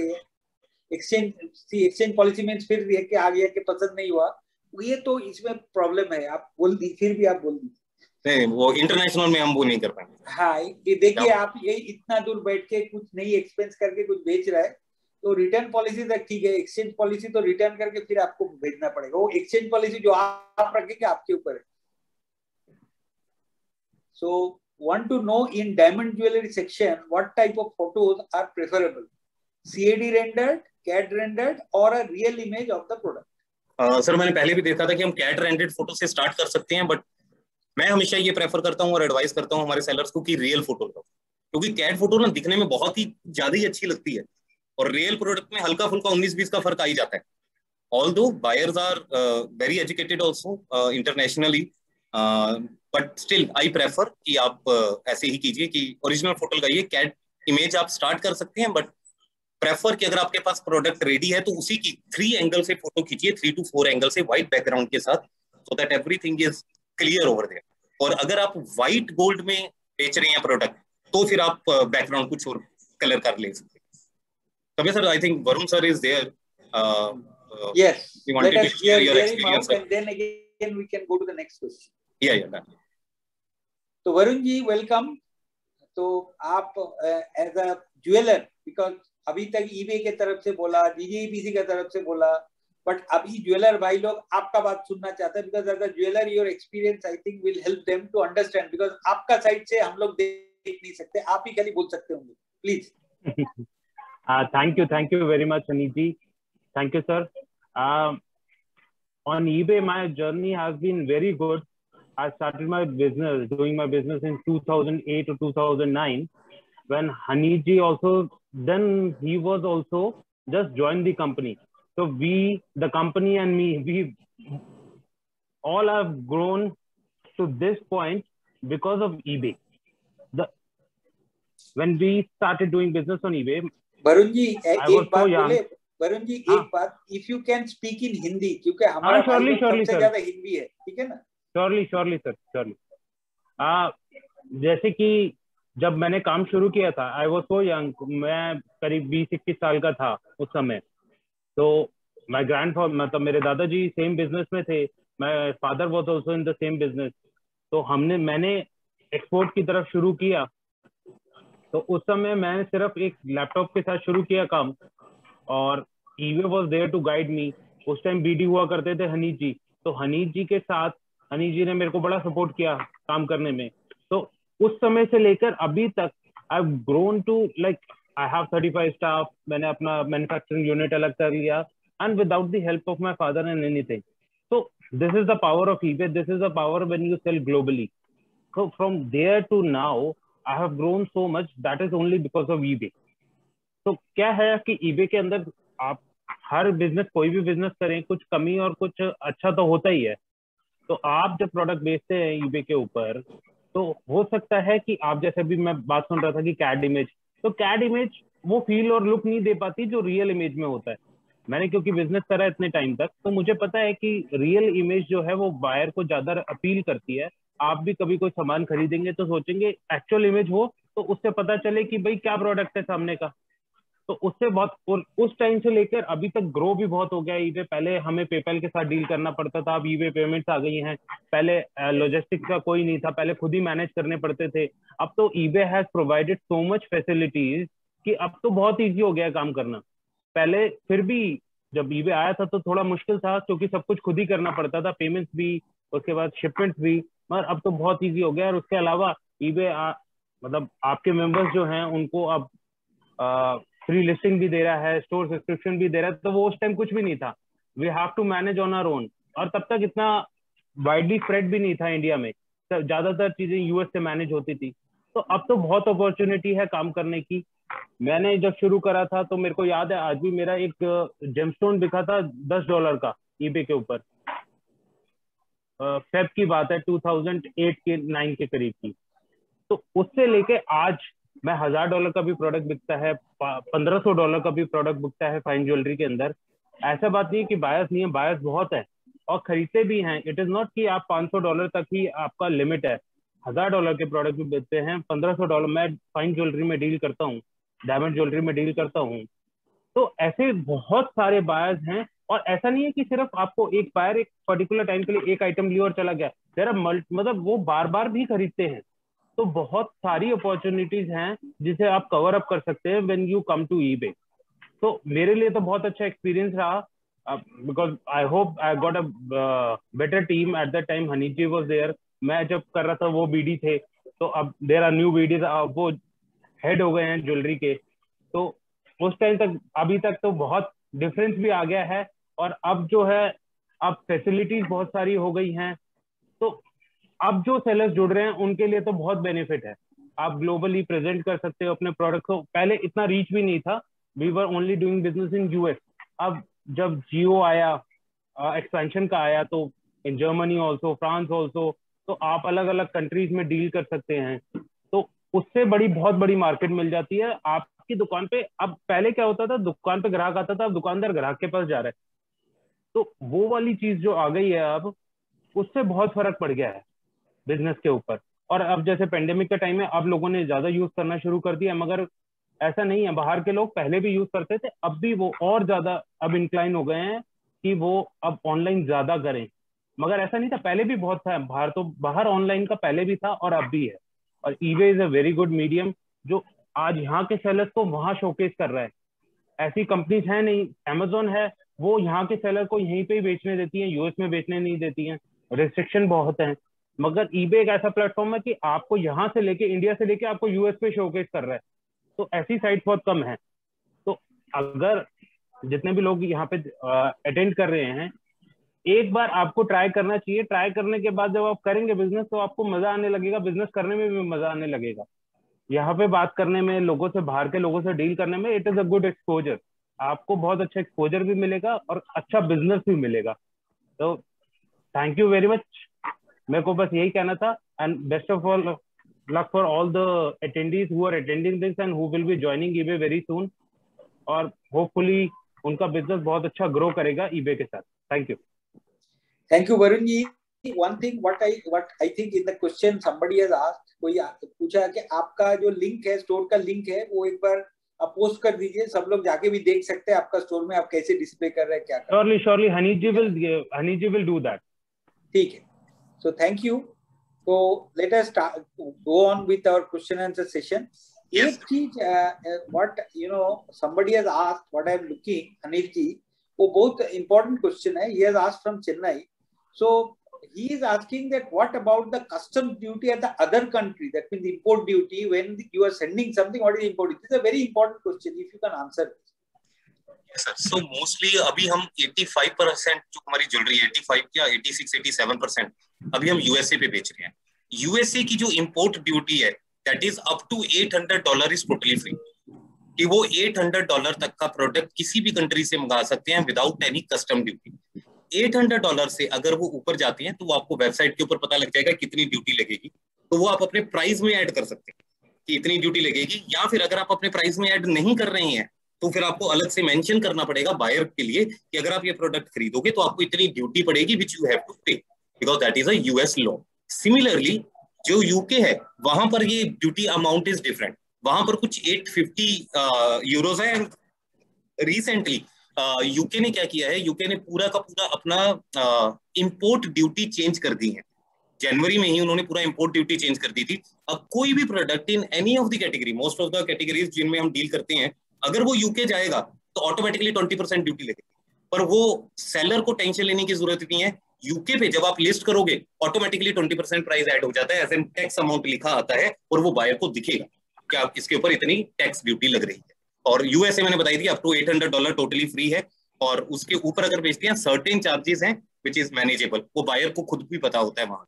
Speaker 1: एक्सचेंज पॉलिसी में फिर भी है कि आ गया कि पसंद नहीं हुआ, ये तो इसमें प्रॉब्लम है। आप बोल दी, फिर भी आप बोल दीजिए।
Speaker 2: नहीं, वो इंटरनेशनल में हम वो नहीं कर पाएंगे।
Speaker 1: हाँ, ये देखिए, आप ये इतना दूर बैठ के कुछ नहीं एक्सपेंस करके कुछ बेच रहा है, तो रिटर्न पॉलिसी तक ठीक है, एक्सचेंज पॉलिसी तो रिटर्न करके फिर आपको भेजना पड़ेगा। वो एक्सचेंज पॉलिसी जो आप रखेंगे आपके ऊपर है। So, want to know in diamond jewelry section what type of photos are preferable? CAD rendered, CAD rendered, or a real image of the product?
Speaker 2: Sir मैंने पहले भी देखा था कि हम कैट रेंडेड फोटो से स्टार्ट कर सकते हैं, बट मैं हमेशा ये प्रेफर करता हूँ और एडवाइस करता हूँ हमारे सेलर्स को कि रियल फोटो लो, क्योंकि कैट फोटो ना दिखने में बहुत ही ज्यादा ही अच्छी लगती है और रियल प्रोडक्ट में हल्का फुल्का 19-20 का फर्क आ ही जाता है। Although buyers are very educated also internationally, but still I prefer कि आप ऐसे ही कीजिए कि ओरिजिनल फोटो लगाइए। कैट इमेज आप स्टार्ट कर सकते हैं, बट प्रेफर कि अगर आपके पास प्रोडक्ट रेडी है तो उसी की 3 एंगल से फोटो खींचिए, 3 to 4 एंगल से व्हाइट बैकग्राउंड के साथ, so that everything is clear over there. और अगर आप व्हाइट गोल्ड में बेच रहे हैं प्रोडक्ट, तो फिर आप बैकग्राउंड कुछ और कलर कर ले सकते हैं। तभी sir I think Varun sir is there.
Speaker 1: Yes,
Speaker 2: let us
Speaker 1: hear him out and then again we can go to the next question.
Speaker 2: Yeah.
Speaker 1: तो वरुण जी वेलकम। तो आप एज अ ज्वेलर, बिकॉज अभी तक ईबे के तरफ से बोला, DGEPC के तरफ से बोला, बट अभी ज्वेलर भाई लोग आपका बात सुनना चाहते हैं, because as a jeweller your experience I think will help them to understand, because आपका साइड से हम लोग देख नहीं सकते, आप ही खाली बोल सकते होंगे, please.
Speaker 5: Thank you very much, Aniji. Thank you, sir. On eBay, my journey has been very good. I started my business, doing my business in 2008 or 2009. When Haniji also, then he was also just joined the company. So the company and me, we all have grown to this point because of eBay. When we started doing business on eBay,
Speaker 1: Varun ji एक बात बोले, वरुण जी एक बात, if you can speak in Hindi, क्योंकि हमारा सबसे ज्यादा हिंदी है, ठीक है ना? Surely sir.
Speaker 5: जैसे कि जब मैंने काम शुरू किया था, आई वाज सो यंग, मैं करीब 20-21 साल का था उस समय। तो माय ग्रैंडफादर, मतलब मेरे दादाजी सेम बिजनेस में थे, my father was also in the same business. तो मैंने एक्सपोर्ट की तरफ शुरू किया। तो उस समय मैंने सिर्फ एक लैपटॉप के साथ शुरू किया काम, और eBay was there to guide me. उस टाइम बीडी हुआ करते थे हनीज जी, तो हनीज जी के साथ हनीज जी ने मेरे को बड़ा सपोर्ट किया काम करने में। तो उस समय से लेकर अभी तक I have grown to like I have 35 staff. मैंने अपना मैन्युफैक्चरिंग यूनिट अलग कर लिया, and without the help of my father and anything. So this is the power of eBay. This is the power when you sell globally. So from there to now, I have grown so much. That is only because of eBay. तो क्या है कि eBay के अंदर आप हर business, कोई भी business करें, कुछ कमी और कुछ अच्छा तो होता ही है। तो आप जब प्रोडक्ट बेचते हैं eBay के ऊपर, तो हो सकता है कि आप, जैसे भी मैं बात सुन रहा था कि कैड इमेज, तो कैड इमेज वो फील और लुक नहीं दे पाती जो रियल इमेज में होता है। मैंने क्योंकि बिजनेस करा इतने टाइम तक, तो मुझे पता है कि रियल इमेज जो है वो बायर को ज्यादा अपील करती है। आप भी कभी कोई सामान खरीदेंगे तो सोचेंगे एक्चुअल इमेज हो, तो उससे पता चले कि भाई क्या प्रोडक्ट है सामने का। तो उससे बहुत, और उस टाइम से लेकर अभी तक ग्रो भी बहुत हो गया eBay। पहले हमें पेपैल के साथ डील करना पड़ता था, अब eBay पेमेंट्स आ गई हैं। पहले लॉजिस्टिक्स का कोई नहीं था, पहले खुद ही मैनेज करने पड़ते थे। अब तो eBay has provided so much facilities कि अब तो बहुत ईजी हो गया काम करना। पहले फिर भी जब eBay आया था तो थोड़ा मुश्किल था, क्योंकि सब कुछ खुद ही करना पड़ता था, पेमेंट्स भी, उसके बाद शिपमेंट्स भी, मगर अब तो बहुत इजी हो गया। और उसके अलावा eBay मतलब आपके मेंबर्स जो हैं उनको अब फ्री लिस्टिंग भी दे रहा है, स्टोर सब्सक्रिप्शन भी दे रहा है, तो वो उस टाइम कुछ भी नहीं था, we have to manage on our own. और तब तक इतना वाइडली स्प्रेड भी नहीं था इंडिया में, ज्यादातर चीजें यूएस से मैनेज होती थी। तो अब तो बहुत अपॉर्चुनिटी है काम करने की। मैंने जब शुरू करा था तो मेरे को याद है आज भी, मेरा एक जेमस्टोन बिका था $10 का eBay के ऊपर, फेब की बात है, 2008 के 9 के करीब की। तो उससे लेके आज मैं $1000 का भी प्रोडक्ट बिकता है, $1500 का भी प्रोडक्ट बिकता है फाइन ज्वेलरी के अंदर। ऐसा बात नहीं है कि बायस नहीं है, बायस बहुत है और खरीदते भी हैं। इट इज नॉट कि आप $500 तक ही आपका लिमिट है, $1000 के प्रोडक्ट भी बेचते हैं, $1500। मैं फाइन ज्वेलरी में डील करता हूँ, डायमंड ज्वेलरी में डील करता हूँ। तो ऐसे बहुत सारे बायर्स हैं, और ऐसा नहीं है कि सिर्फ आपको एक बायर एक पर्टिकुलर टाइम के लिए एक आइटम लिया और चला गया, देयर आर मतलब वो बार बार भी खरीदते हैं। तो बहुत सारी अपॉर्चुनिटीज हैं जिसे आप कवर अप कर सकते हैं when you come to eBay। तो मेरे लिए तो बहुत अच्छा एक्सपीरियंस रहा, because I hope I got a better team at that time. Honey ji was there, मैं जब कर रहा था वो बीडी थे, तो अब देयर आर न्यू बीडीज, वो हेड हो गए हैं ज्वेलरी के। तो उस टाइम तक अभी तक तो बहुत डिफरेंस भी आ गया है, और अब जो है अब फैसिलिटीज बहुत सारी हो गई हैं। तो अब जो सेलर्स जुड़ रहे हैं उनके लिए तो बहुत बेनिफिट है, आप ग्लोबली प्रेजेंट कर सकते हो अपने प्रोडक्ट को। पहले इतना रीच भी नहीं था, we were only doing business in US. अब जब जियो आया, एक्सपेंशन का आया, तो in Germany also, France also, तो आप अलग अलग कंट्रीज में डील कर सकते हैं। तो उससे बहुत बड़ी मार्केट मिल जाती है आपकी दुकान पे। अब पहले क्या होता था, दुकान पे ग्राहक आता था, अब दुकानदार ग्राहक के पास जा रहा है। तो वो वाली चीज जो आ गई है अब, उससे बहुत फर्क पड़ गया है बिजनेस के ऊपर। और अब जैसे पेंडेमिक का टाइम है, अब लोगों ने ज्यादा यूज करना शुरू कर दिया, मगर ऐसा नहीं है, बाहर के लोग पहले भी यूज करते थे, अब भी वो और ज्यादा अब इंक्लाइन हो गए हैं कि वो अब ऑनलाइन ज्यादा करें। मगर ऐसा नहीं था, पहले भी बहुत था बाहर, तो बाहर ऑनलाइन का पहले भी था और अब भी है। और eBay is a very good medium जो आज यहाँ के सेलर्स को वहां शोकेस कर रहा है। ऐसी कंपनीज है नहीं, Amazon है, वो यहाँ के सेलर को यहीं पे ही बेचने देती है, यूएस में बेचने नहीं देती है, रिस्ट्रिक्शन बहुत है। मगर eBay एक ऐसा प्लेटफॉर्म है कि आपको यहाँ से लेके, इंडिया से लेके आपको यूएस पे शोकेस कर रहा है। तो ऐसी साइट बहुत कम है। तो अगर जितने भी लोग यहाँ पे अटेंड कर रहे हैं, एक बार आपको ट्राई करना चाहिए। ट्राई करने के बाद जब आप करेंगे बिजनेस, तो आपको मजा आने लगेगा, बिजनेस करने में भी मजा आने लगेगा। यहाँ पे बात करने में, लोगों से, बाहर के लोगों से डील करने में, it is a good exposure. आपको बहुत अच्छा एक्सपोजर भी मिलेगा और अच्छा बिजनेस भी मिलेगा। तो थैंक यू वेरी मच, मेरे को बस यही कहना था। And best of all luck for all the attendees who are attending this and who will be joining eBay very soon, और hopefully उनका बिजनेस बहुत अच्छा ग्रो करेगा eBay के साथ। Thank
Speaker 1: you Varun ji. one thing what I think in the question somebody has asked, कोई पूछा कि आपका जो लिंक है, स्टोर का लिंक है, वो एक बार आप पोस्ट कर दीजिए, सब लोग जाके भी देख सकते हैं आपका स्टोर में आप कैसे डिस्प्ले कर रहे हैं, क्या कर रहे हैं।
Speaker 5: Surely Honey ji will do that।
Speaker 1: ठीक है, so thank you। So let us go on with our question and answer session.
Speaker 2: Yes.
Speaker 1: एक चीज, what somebody has asked, what I am looking, Anil ji, वो बहुत important question है। He has asked from Chennai. So he is asking that what about the customs duty at the other country? That means import duty when you are sending something. What is import duty? This is a very important question. If you can answer this.
Speaker 2: Yes, sir. So mostly अभी हम 85% जो हमारी jewellery 85 या 86-87% अभी हम USA पे बेच रहे हैं। यूएसए की जो इंपोर्ट ड्यूटी है that is up to $800 is totally free, कि वो $800 तक का प्रोडक्ट किसी भी कंट्री से मंगा सकते हैं विदाउट एनी कस्टम ड्यूटी। $800 से अगर वो ऊपर जाती हैं तो वो आपको वेबसाइट के ऊपर पता लग जाएगा कितनी ड्यूटी लगेगी, तो वो आप अपने प्राइस में ऐड कर सकते हैं कि इतनी ड्यूटी लगेगी। या फिर अगर आप अपने प्राइस में ऐड नहीं कर रहे हैं तो फिर आपको अलग से मेंशन करना पड़ेगा बायर के लिए कि अगर आप ये प्रोडक्ट खरीदोगे तो आपको इतनी ड्यूटी पड़ेगी विच यू हैव टू पे, because that is a US law. Similarly जो यूके है वहां पर ये ड्यूटी अमाउंट इज डिफरेंट, वहां पर कुछ 850 यूरोज है। रिसेंटली यूके ने क्या किया है, यूके ने पूरा का पूरा अपना इंपोर्ट ड्यूटी चेंज कर दी है। जनवरी में ही उन्होंने पूरा इंपोर्ट ड्यूटी चेंज कर दी थी। अब कोई भी product in any of the category, most of the categories जिनमें हम डील करते हैं, अगर वो यूके जाएगा तो ऑटोमेटिकली 20% ड्यूटी लगेगी। पर वो सेलर को टेंशन लेने की जरूरत नहीं है। यूके पे जब आप लिस्ट करोगे ऑटोमेटिकली 20% प्राइस ऐड हो जाता है, ऐसे टैक्स अमाउंट लिखा आता है और वो बायर को दिखेगा कि आप इसके ऊपर इतनी टैक्स ड्यूटी लग रही है। और यूएसए मैंने बताई थी अप टू $800 टोटली फ्री है, और उसके ऊपर अगर बेचते हैं सर्टेन चार्जेस हैं विच इज मैनेजेबल, वो बायर को खुद भी पता होता है वहां।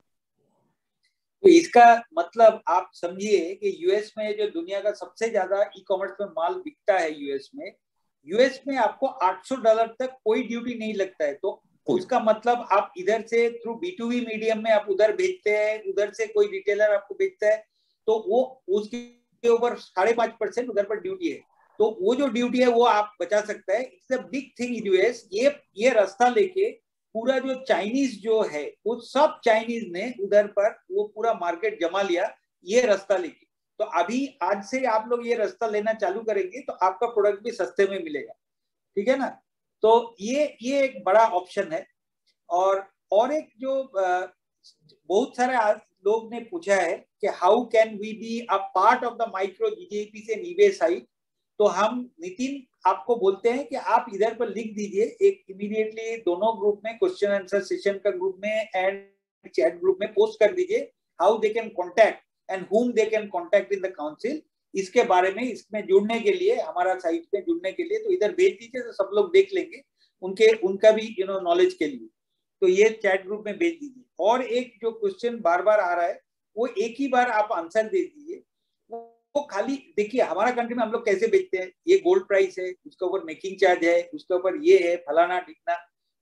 Speaker 1: तो इसका मतलब आप समझिए कि यूएस में जो दुनिया का सबसे ज्यादा ई कॉमर्स में माल बिकता है यूएस में आपको $800 तक कोई ड्यूटी नहीं लगता है। तो उसका मतलब आप इधर से थ्रू B2B मीडियम में आप उधर भेजते हैं, उधर से कोई रिटेलर आपको बेचता है, तो वो उसके ऊपर 5.5% उधर पर ड्यूटी है। तो वो जो ड्यूटी है वो आप बचा सकता है। It's a big thing in US. ये रास्ता लेके पूरा जो चाइनीज जो है वो सब चाइनीज ने उधर पर वो पूरा मार्केट जमा लिया ये रास्ता लेके। तो अभी आज से आप लोग ये रास्ता लेना चालू करेंगे तो आपका प्रोडक्ट भी सस्ते में मिलेगा, ठीक है ना। तो ये एक बड़ा ऑप्शन है। और एक जो बहुत सारे लोग ने पूछा है कि how can we be a part of the micro GJP and eBay site. तो हम नितिन आपको बोलते हैं कि आप इधर पर लिख दीजिए एक इमीडिएटली दोनों ग्रुप में, क्वेश्चन आंसर सेशन का ग्रुप में एंड चैट ग्रुप में पोस्ट कर दीजिए how they can contact and whom they can contact in the council। इसके बारे में इसमें जुड़ने के लिए, हमारा साइट पे जुड़ने के लिए तो इधर भेज दीजिए तो सब लोग देख लेंगे, उनका भी नॉलेज के लिए। तो ये चैट ग्रुप में भेज दीजिए। और एक जो क्वेश्चन बार बार आ रहा है वो एक ही बार आप आंसर दे दीजिए। वो खाली देखिए हमारा कंट्री में हम लोग कैसे बेचते हैं, ये गोल्ड प्राइस है, उसके ऊपर मेकिंग चार्ज है, उसके ऊपर ये है फलाना ढिकना।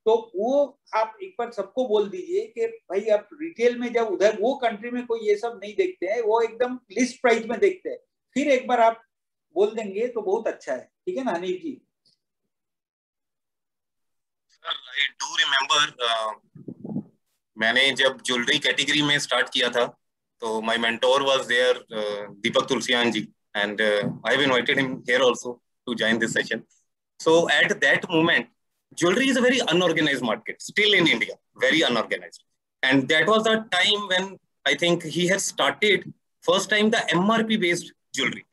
Speaker 1: तो वो आप एक बार सबको बोल दीजिए कि भाई आप रिटेल में जब उधर वो कंट्री में कोई ये सब नहीं देखते हैं, वो एकदम लिस्ट प्राइस में देखते हैं। फिर एक बार आप बोल देंगे तो बहुत अच्छा है, ठीक है ना Anil ji.
Speaker 2: Sir I do remember मैंने जब ज्वेलरी कैटेगरी में स्टार्ट किया था तो my mentor was there Deepak Tulsiyan ji, and I have invited him here also to join this session. So at that moment jewelry is a very unorganized market still in India, very unorganized, and that was the time when I think he had started first time the MRP based jewelry.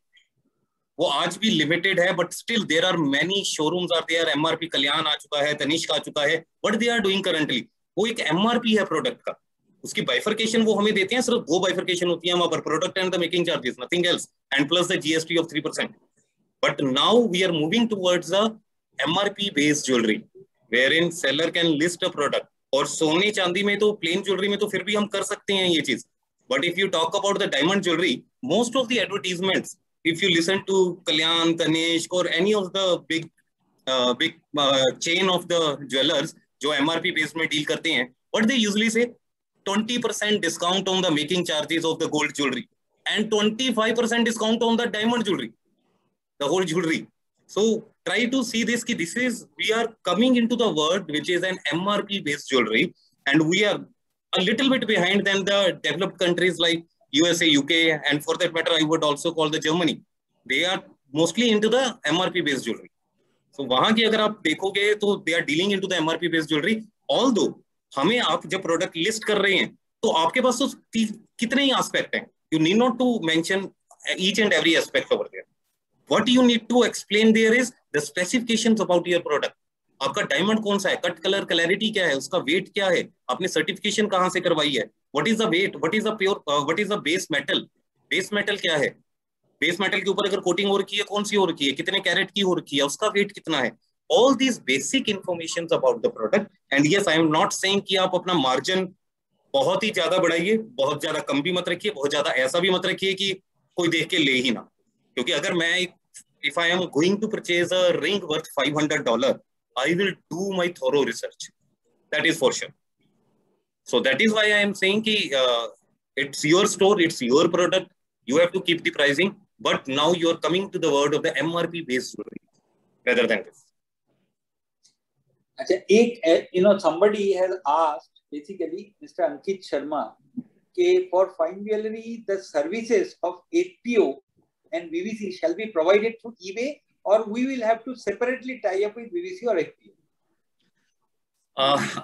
Speaker 2: वो आज भी limited है but still there are many showrooms are there. MRP Kalyan आ चुका है, तनिष्क आ चुका है, what they are doing currently वो एक MRP है प्रोडक्ट का। उसकी बाइफर्केशन वो हमें देते हैं, सिर्फ 2 बाइफर्केशन होती है वहां पर, product and the making charges, nothing else, and plus the GST of 3%। But now we are moving towards the MRP based jewelry wherein seller can list a product। और सोने चांदी में तो प्लेन ज्वेलरी में तो फिर भी हम कर सकते हैं ये चीज, but if you talk about the diamond jewellery, most of the advertisements if you listen to Kalyan, Tanishq और any of the big chain of the jewellers जो MRP बेस्ड में डील करते हैं, what they usually say 20% discount on the making charges of the gold jewellery and 25% discount on the diamond jewellery, the whole jewelry. So try to see this ki this is, we are coming into the world which is an MRP based jewelry, and we are a little bit behind than the developed countries like USA, UK, and for that matter I would also call the Germany. They are mostly into the MRP based jewelry. So वहां की अगर आप देखोगे तो they are dealing into the MRP based jewelry, although हमें आप जब product list कर रहे हैं तो आपके पास तो कितने ही एस्पेक्ट हैं, you need not to mention each and every aspect over there. What you need to explain there is the specifications about your product. आपका डायमंड कौन सा है, कट कलर क्लैरिटी क्या है, उसका वेट क्या है, आपने सर्टिफिकेशन कहां से करवाई है, what is the weight, what is the pure, what is the base metal, base metal क्या है, बेस मेटल के ऊपर अगर कोटिंग हो रखी है कौन सी हो रखी है, कितने कैरेट की हो रखी है, उसका वेट कितना है, all these basic information about the product. And yes I am not saying कि आप अपना मार्जिन बहुत ही ज्यादा बढ़ाइए, बहुत ज्यादा कम भी मत रखिए, बहुत ज्यादा ऐसा भी मत रखिए कि कोई देख के ले ही ना, क्योंकि अगर मैं if I am going to purchase a ring worth $500, I will do my thorough research. That is for sure. So that is why I am saying ki it's your store, it's your product. You have to keep the pricing, but now you are coming to the world of the MRP based jewelry rather than this.
Speaker 1: अच्छा, एक somebody has asked basically Mr. Ankit Sharma ke for fine jewelry the services of FPO and VVC shall be provided through eBay, or we will have to separately tie up with VVC or FPO?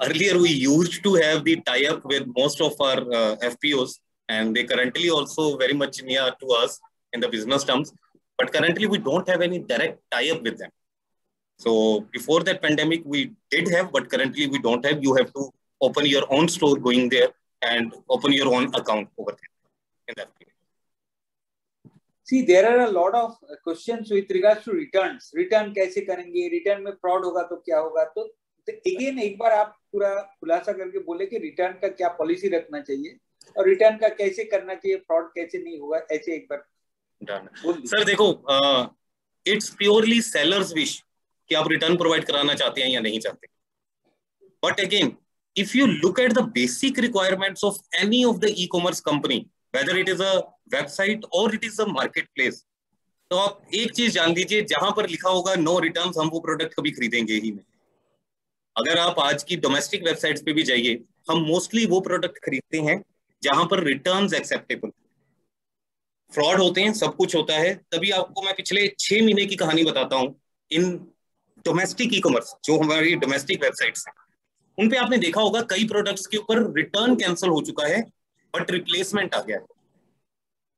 Speaker 2: Earlier we used to have the tie-up with most of our FPOs, and they currently also very much near to us in the business terms, but currently we don't have any direct tie-up with them. So before that pandemic, we did have, but currently we don't have. You have to open your own store, going there and open your own account over there in that period.
Speaker 1: See, there are a lot of questions with regards to returns. Return कैसे करेंगे? Return में fraud होगा तो क्या होगा? तो again एक बार आप पूरा खुलासा करके बोले कि रिटर्न का क्या पॉलिसी रखना चाहिए और रिटर्न का कैसे करना चाहिए, फ्रॉड कैसे नहीं होगा, ऐसे एक बार
Speaker 2: सर देखो, इट्स प्योरली सेलर्स विश कि आप रिटर्न प्रोवाइड कराना चाहते हैं या नहीं चाहते. But again, if you look at the basic requirements of any of the e-commerce company, whether it is a website or it is a marketplace, तो आप एक चीज जान लीजिए, जहां पर लिखा होगा नो रिटर्न्स, हम वो प्रोडक्ट कभी खरीदेंगे ही नहीं. अगर आप आज की डोमेस्टिक वेबसाइट्स पे भी जाइए, हम मोस्टली वो प्रोडक्ट खरीदते हैं जहां पर रिटर्न्स एक्सेप्टेबल. फ्रॉड होते हैं, सब कुछ होता है. तभी आपको मैं पिछले 6 महीने की कहानी बताता हूं. इन डोमेस्टिक ई कॉमर्स, जो हमारी डोमेस्टिक वेबसाइट्स हैं, उन पे आपने देखा होगा कई प्रोडक्ट्स के ऊपर रिटर्न कैंसिल हो चुका है बट रिप्लेसमेंट आ गया है,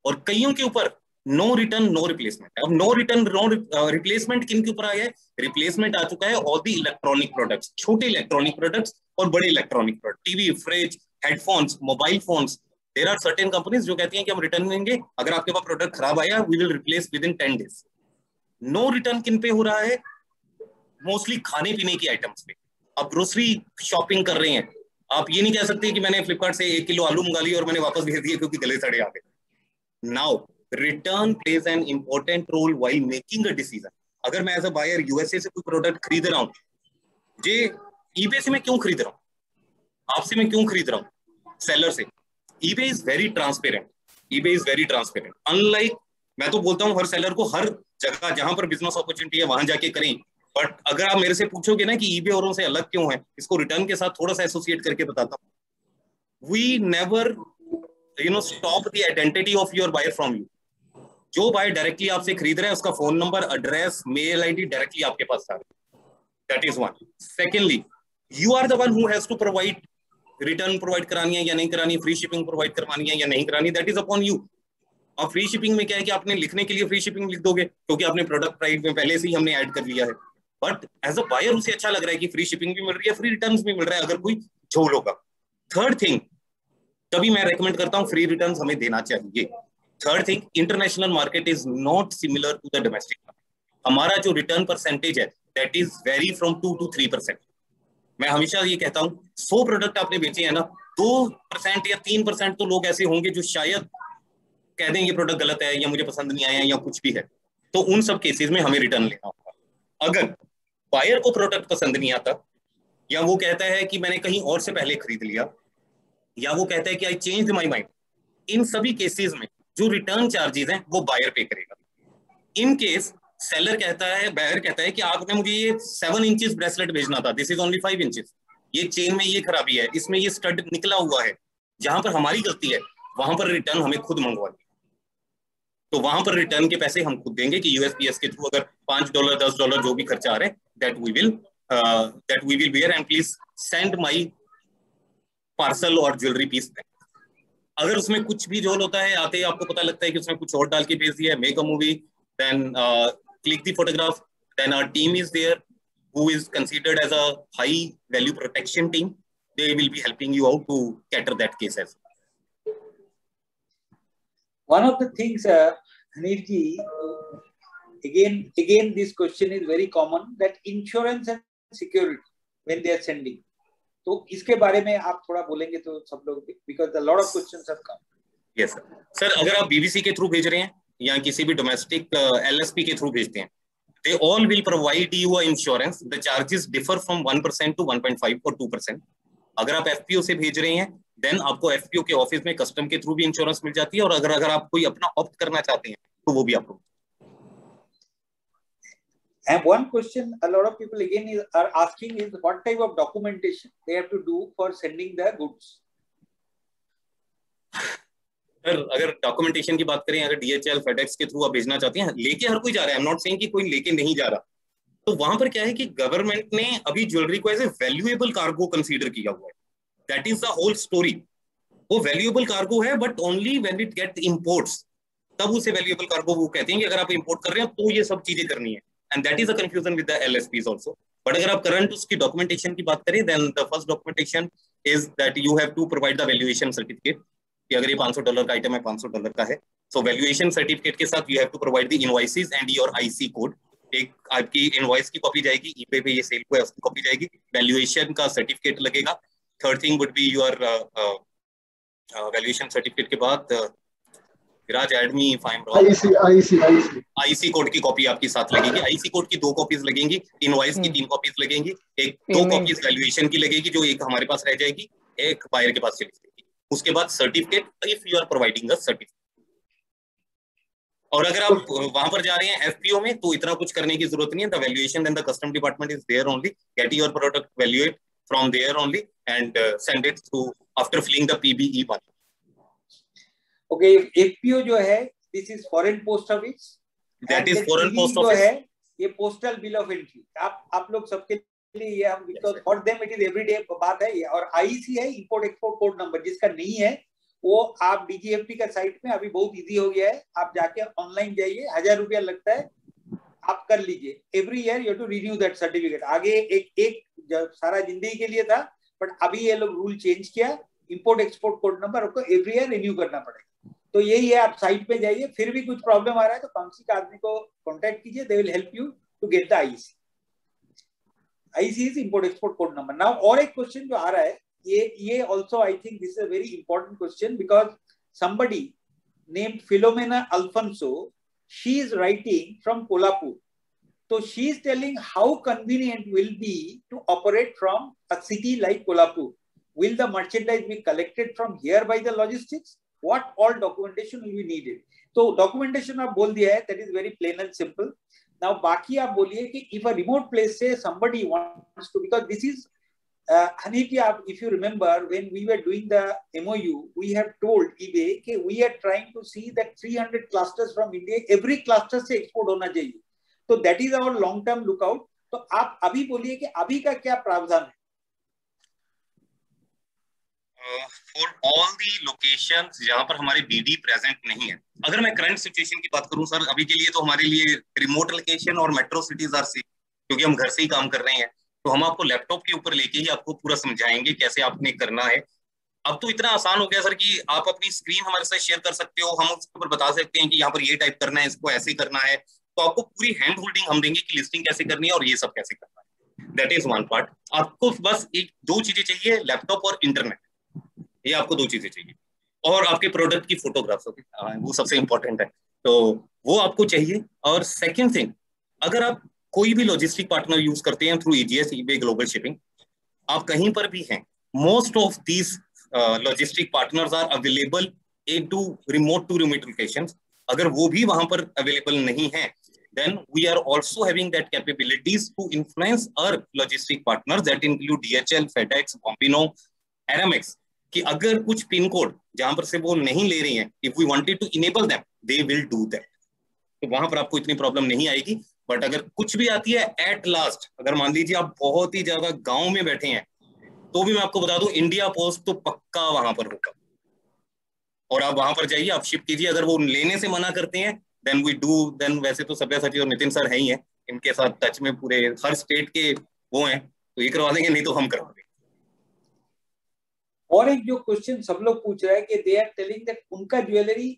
Speaker 2: और कईयों के ऊपर नो रिटर्न नो रिप्लेसमेंट. अब नो रिटर्न नो रिप्लेसमेंट किन के ऊपर आ गया है? रिप्लेसमेंट आ चुका है ऑल द इलेक्ट्रॉनिक प्रोडक्ट्स, छोटे इलेक्ट्रॉनिक प्रोडक्ट्स और बड़े electronic product, TV, fridge, headphones, mobile phones. There are certain companies जो कहती हैं कि हम रिटर्न देंगे, अगर आपके पास प्रोडक्ट खराब आया we will replace within 10 days. No return किन पे हो रहा है? मोस्टली खाने पीने की आइटम्स पे. आप ग्रोसरी शॉपिंग कर रहे हैं, आप ये नहीं कह सकते कि मैंने फ्लिपकार्ट से 1 किलो आलू मंगा लिए और मैंने वापस भेज दिए क्योंकि गले सड़े आ गए. Now return plays an important role while making a decision. अगर मैं एज अ बायर यूएसए से कोई प्रोडक्ट खरीद रहा हूँ, जे ईबे से मैं क्यों खरीद रहा हूँ, आपसे मैं क्यों खरीद रहा हूँ, सेलर से. EBay is very transparent. EBay is very transparent. Unlike, मैं तो बोलता हूँ हर सेलर को हर जगह जहां पर बिजनेस अपॉर्चुनिटी है वहां जाके करें. बट अगर आप मेरे से पूछोगे ना कि ईबे औरों से अलग क्यों है, इसको रिटर्न के साथ थोड़ा सा एसोसिएट करके बताता हूँ. We never stop the identity of your buyer from you. जो बायर डायरेक्टली आपसे खरीद रहा है उसका phone number, address, mail ID directly आपके पास आ रहा है. That is one. Secondly, you are the one who has to provide. Return provide करानी है या नहीं करानी, फ्री शिपिंग प्रोवाइड करवानी है या नहीं करानी, दैट इज अपॉन यू. और फ्री शिपिंग में क्या है कि आपने लिखने के लिए फ्री शिपिंग लिख दोगे क्योंकि आपने प्रोडक्ट प्राइस में पहले से ही हमने ऐड कर लिया है. बट एज अ बायर उसे अच्छा लग रहा है कि फ्री शिपिंग भी मिल रही है, फ्री रिटर्न्स भी मिल रहा है अगर कोई झोल होगा. थर्ड थिंग, तभी मैं रेकमेंड करता हूं फ्री रिटर्न्स हमें देना चाहिए. Third thing, international market is not similar to the domestic market. हमारा जो रिटर्न परसेंटेज है that is very from 2 to 3%. मैं हमेशा ये कहता हूं 100 प्रोडक्ट आपने बेचे हैं ना, 2% या 3% तो लोग ऐसे होंगे जो शायद कह दें ये प्रोडक्ट गलत है या मुझे पसंद नहीं आया या कुछ भी है. तो उन सब केसेस में हमें रिटर्न लेना होगा. अगर बायर को प्रोडक्ट पसंद नहीं आता, या वो कहता है कि मैंने कहीं और से पहले खरीद लिया, या वो कहता है कि आई चेंज्ड माय माइंड, इन सभी केसेस में जो रिटर्न चार्जेस हैं वो बायर पे करेगा. इन केस सेलर कहता है, बायर कहता है कि आपने मुझे ये 7 इंचेस ब्रेसलेट भेजना था, दिस इज ओनली 5 इंचेस, ये चेन में ये खराबी है, इसमें ये स्टड निकला हुआ है, जहां पर हमारी गलती है वहां पर रिटर्न हमें खुद मंगवानी. तो वहां पर रिटर्न के पैसे हम खुद देंगे कि यूएसपीएस के थ्रू अगर $5 $10 जो भी खर्चा आ रहे हैं that we will bear and please send my parcel और ज्वेलरी पीस. अगर उसमें कुछ भी झोल होता है, आते ही आपको पता लगता है कि उसमें कुछ और डाल के भेज दिया है, make a movie, then click the photograph, then our team is there who is considered as a high value protection team. They will be helping you out to cater that case as well.
Speaker 1: One of the things, Hanif ji, again this question is very common, that insurance and security when they are sending. तो इसके बारे में आप थोड़ा बोलेंगे तो सब लोग, because a lot of questions have come.
Speaker 2: Yes sir. Sir, अगर आप BBC के थ्रू भेज रहे हैं या किसी भी डोमेस्टिक LSP के थ्रू भेजते हैं, they all will provide you a insurance. The charges differ from 1% to 1.5 or 2%. अगर आप FPO से भेज रहे हैं देन आपको FPO के ऑफिस में कस्टम के थ्रू भी इंश्योरेंस मिल जाती है, और अगर आप कोई अपना ऑप्ट करना चाहते हैं तो वो भी आपको.
Speaker 1: And one question a lot of people again are asking is what type of documentation they have to do for sending the goods.
Speaker 2: Sir, अगर डॉक्यूमेंटेशन की बात करें, अगर DHL, FedEx के थ्रू आप भेजना चाहते हैं, लेके हर कोई जा रहा है, आई एम नॉट सेइंग कि कोई लेके नहीं जा रहा, तो वहां पर क्या है कि गवर्नमेंट ने अभी ज्वेलरी को as a valuable cargo consider किया हुआ है. That is the whole story. वो वैल्यूएबल कार्गो है but only when it get imports, तब उसे वैल्यूएबल कार्गो वो कहते हैं कि अगर आप इंपोर्ट कर रहे हो तो ये सब चीजें करनी है. And that is a confusion with the LSPs also. But अगर आप करंट उसकी डॉक्यूमेंटेशन की बात करें, then the first documentation is that you have to provide the valuation certificate, कि अगर ये $500 का आइटम है, $500 का है, सो वैल्यूएशन सर्टिफिकेट के साथ you have to provide the invoices and your IC code. एक आपकी इनवॉइस की कॉपी जाएगी, eBay पे ये सेल हुआ है उसकी कॉपी जाएगी, वैल्यूएशन का सर्टिफिकेट लगेगा. Third thing would be your valuation certificate के बाद Viraj add me if I am wrong, IC code की कॉपी आपके साथ लगेगी. IC कोड की 2 कॉपीज लगेंगी, इनवॉइस की 3 कॉपीज लगेंगी, एक 2 कॉपीज वैल्यूएशन की लगेगी जो एक हमारे पास रह जाएगी, एक बायर के पास चली जाएगी. उसके बाद certificate if you are providing a certificate. और अगर आप वहां पर जा रहे हैं FPO में, तो इतना कुछ करने की जरूरत नहीं है. The valuation and the custom department is there only. Get your product valuate from there only and send it through after filling the PBE one.
Speaker 1: Okay, FPO जो है this is foreign post office,
Speaker 2: that is foreign post
Speaker 1: जो
Speaker 2: office
Speaker 1: है ये postal bill of entry. आप लोग सबके लिए ये हम, because for them it is everyday बात है ये. और IC है इंपोर्ट एक्सपोर्ट कोड नंबर, जिसका नहीं है वो आप DGFT का साइट में अभी बहुत इजी हो गया है, आप जाके ऑनलाइन जाइए, 1000 रुपया लगता है, आप कर लीजिए. Every year you to renew that certificate. आगे एक सारा जिंदगी के लिए था, बट अभी ये लोग रूल चेंज किया, इंपोर्ट एक्सपोर्ट कोड नंबर आपको एवरी ईयर रिन्यू करना पड़ेगा. तो यही है, आप साइट पे जाइए. फिर भी कुछ प्रॉब्लम आ रहा है तो काउंसिल के आदमी को कॉन्टेक्ट कीजिए, they will help you to get the IC. IC is import export code number. Now और एक क्वेश्चन जो आ रहा है, ये also I think this is a very important question, because somebody named Philomena Alfonso, she is writing from Kolhapur. So she is telling how convenient will be to operate from a city like Kolhapur. Will the merchandise be collected from here by the logistics? What all documentation will be needed? So documentation आप बोल दिया है, that is very plain and simple. Now बाकी आप बोलिए कि if a remote place से somebody wants to, because this is Haniti, if you remember, when we were doing the MOU, we have told eBay that we are trying to see that 300 clusters from India, every cluster से export होना चाहिए. तो that is our long term lookout. तो आप अभी बोलिए कि अभी का क्या प्रावधान है?
Speaker 2: For all the locations जहाँ पर हमारे BD प्रेजेंट नहीं है, अगर मैं करंट सिचुएशन की बात करूँ सर, अभी के लिए तो हमारे लिए रिमोट लोकेशन और मेट्रो सिटीज आर सेफ, क्योंकि हम घर से ही काम कर रहे हैं. तो हम आपको लैपटॉप के ऊपर लेके ही आपको पूरा समझाएंगे कैसे आपने करना है. अब तो इतना आसान हो गया सर कि आप अपनी स्क्रीन हमारे साथ शेयर कर सकते हो, हम उसके ऊपर बता सकते हैं कि यहाँ पर ये टाइप करना है, इसको ऐसे करना है. तो आपको पूरी हैंड होल्डिंग हम देंगे कि लिस्टिंग कैसे करनी है और ये सब कैसे करना है. That is one part. आपको बस 2 चीजें चाहिए, लैपटॉप और इंटरनेट. ये आपको 2 चीजें चाहिए, और आपके प्रोडक्ट की फोटोग्राफ्स, वो सबसे इंपॉर्टेंट है, तो वो आपको चाहिए. और सेकेंड थिंग, अगर आप कोई भी लॉजिस्टिक पार्टनर यूज करते हैं through EGS eBay global shipping, आप कहीं पर भी हैं, most of these logistic partners are available to remote locations. अगर वो भी वहां पर अवेलेबल नहीं है, then we are also having that capabilities to influence our logistic partners that include DHL, FedEx, Bombino, Aramex, कि अगर कुछ पिन कोड जहां पर से वो नहीं ले रही हैं, if we wanted to enable them, they will do that. तो वहां पर आपको इतनी प्रॉब्लम नहीं आएगी. बट अगर कुछ भी आती है एट लास्ट, अगर मान लीजिए आप बहुत ही ज्यादा गांव में बैठे हैं, तो भी मैं आपको बता दूं इंडिया पोस्ट तो पक्का वहां पर होगा, और आप वहां पर जाइए, आप शिप कीजिए. अगर वो लेने से मना करते हैं देन वी डू, देन वैसे तो सब्यासाची और नितिन सर है ही हैं, इनके साथ टच में पूरे हर स्टेट के वो हैं, तो ये करवा देंगे, नहीं तो हम करवा देंगे.
Speaker 1: और एक जो क्वेश्चन सब लोग पूछ रहे हैं कि दे आर टेलिंग दैट उनका ज्वेलरी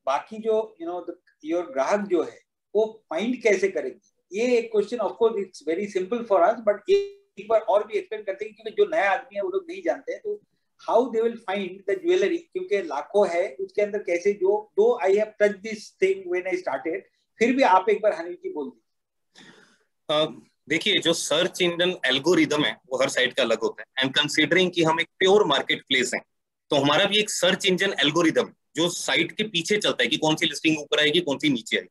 Speaker 1: बाकी जो योर ग्राहक जो है वो फाइंड कैसे करेंगे. ये एक question, of course it's very simple for us, but एक बार और भी एक्सप्लेन करते हैं, क्योंकि जो नया आदमी है वो लोग नहीं जानते हैं. तो how they will find the jewellery, क्योंकि लाखों है, उसके अंदर कैसे, जो दो I have touch this thing when I started. फिर भी आप एक बार हनीफ जी बोल दीजिए.
Speaker 2: देखिए, जो सर्च इंजन एल्गोरिदम है वो हर साइट का अलग होता है, एंड कंसीडरिंग कि हम एक प्योर मार्केट प्लेस है, तो हमारा भी एक सर्च इंजन एल्गोरिदम जो साइट के पीछे चलता है कि कौन सी लिस्टिंग ऊपर आएगी, कौन सी नीचे आएगी.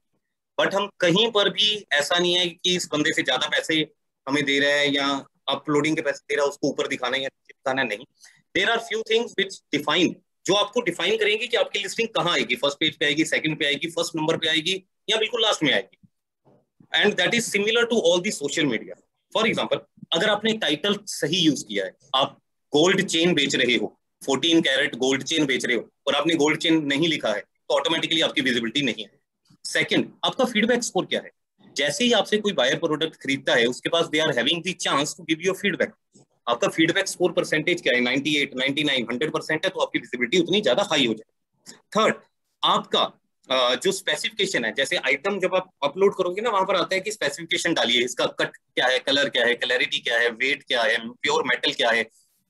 Speaker 2: बट हम कहीं पर भी ऐसा नहीं है कि इस बंदे से ज्यादा पैसे हमें दे रहा है या अपलोडिंग के पैसे दे रहा है, उसको ऊपर दिखाना है या नीचे दिखाना है. नहीं, there are few things which define, जो आपको डिफाइन करेंगे कि आपकी लिस्टिंग कहाँ आएगी, फर्स्ट पेज पे आएगी, सेकंड पे आएगी, फर्स्ट नंबर पे आएगी, या बिल्कुल लास्ट में आएगी. And that is similar to all the social media. For example, अगर आपने टाइटल सही यूज किया है, आप गोल्ड चेन बेच रहे हो, 14 कैरेट गोल्ड चेन बेच रहे हो, और आपने गोल्ड चेन नहीं लिखा है, तो ऑटोमेटिकली आपकी विजिबिलिटी नहीं है. सेकंड, आपका फीडबैक स्कोर क्या है. जैसे ही आपसे कोई बायर प्रोडक्ट खरीदता है, उसके पास they are having the chance to give you feedback. आपका फीडबैक स्कोर परसेंटेज क्या है, 98, 99, 100% है, तो आपकी विजिबिलिटी उतनी ज्यादा हाई हो जाए। थर्ड, आपका जो स्पेसिफिकेशन है, जैसे आइटम जब आप अपलोड करोगे ना, वहां पर आता है कि स्पेसिफिकेशन डालिए, इसका कट क्या है, कलर क्या है, क्लैरिटी क्या है, वेट क्या है, प्योर मेटल क्या है,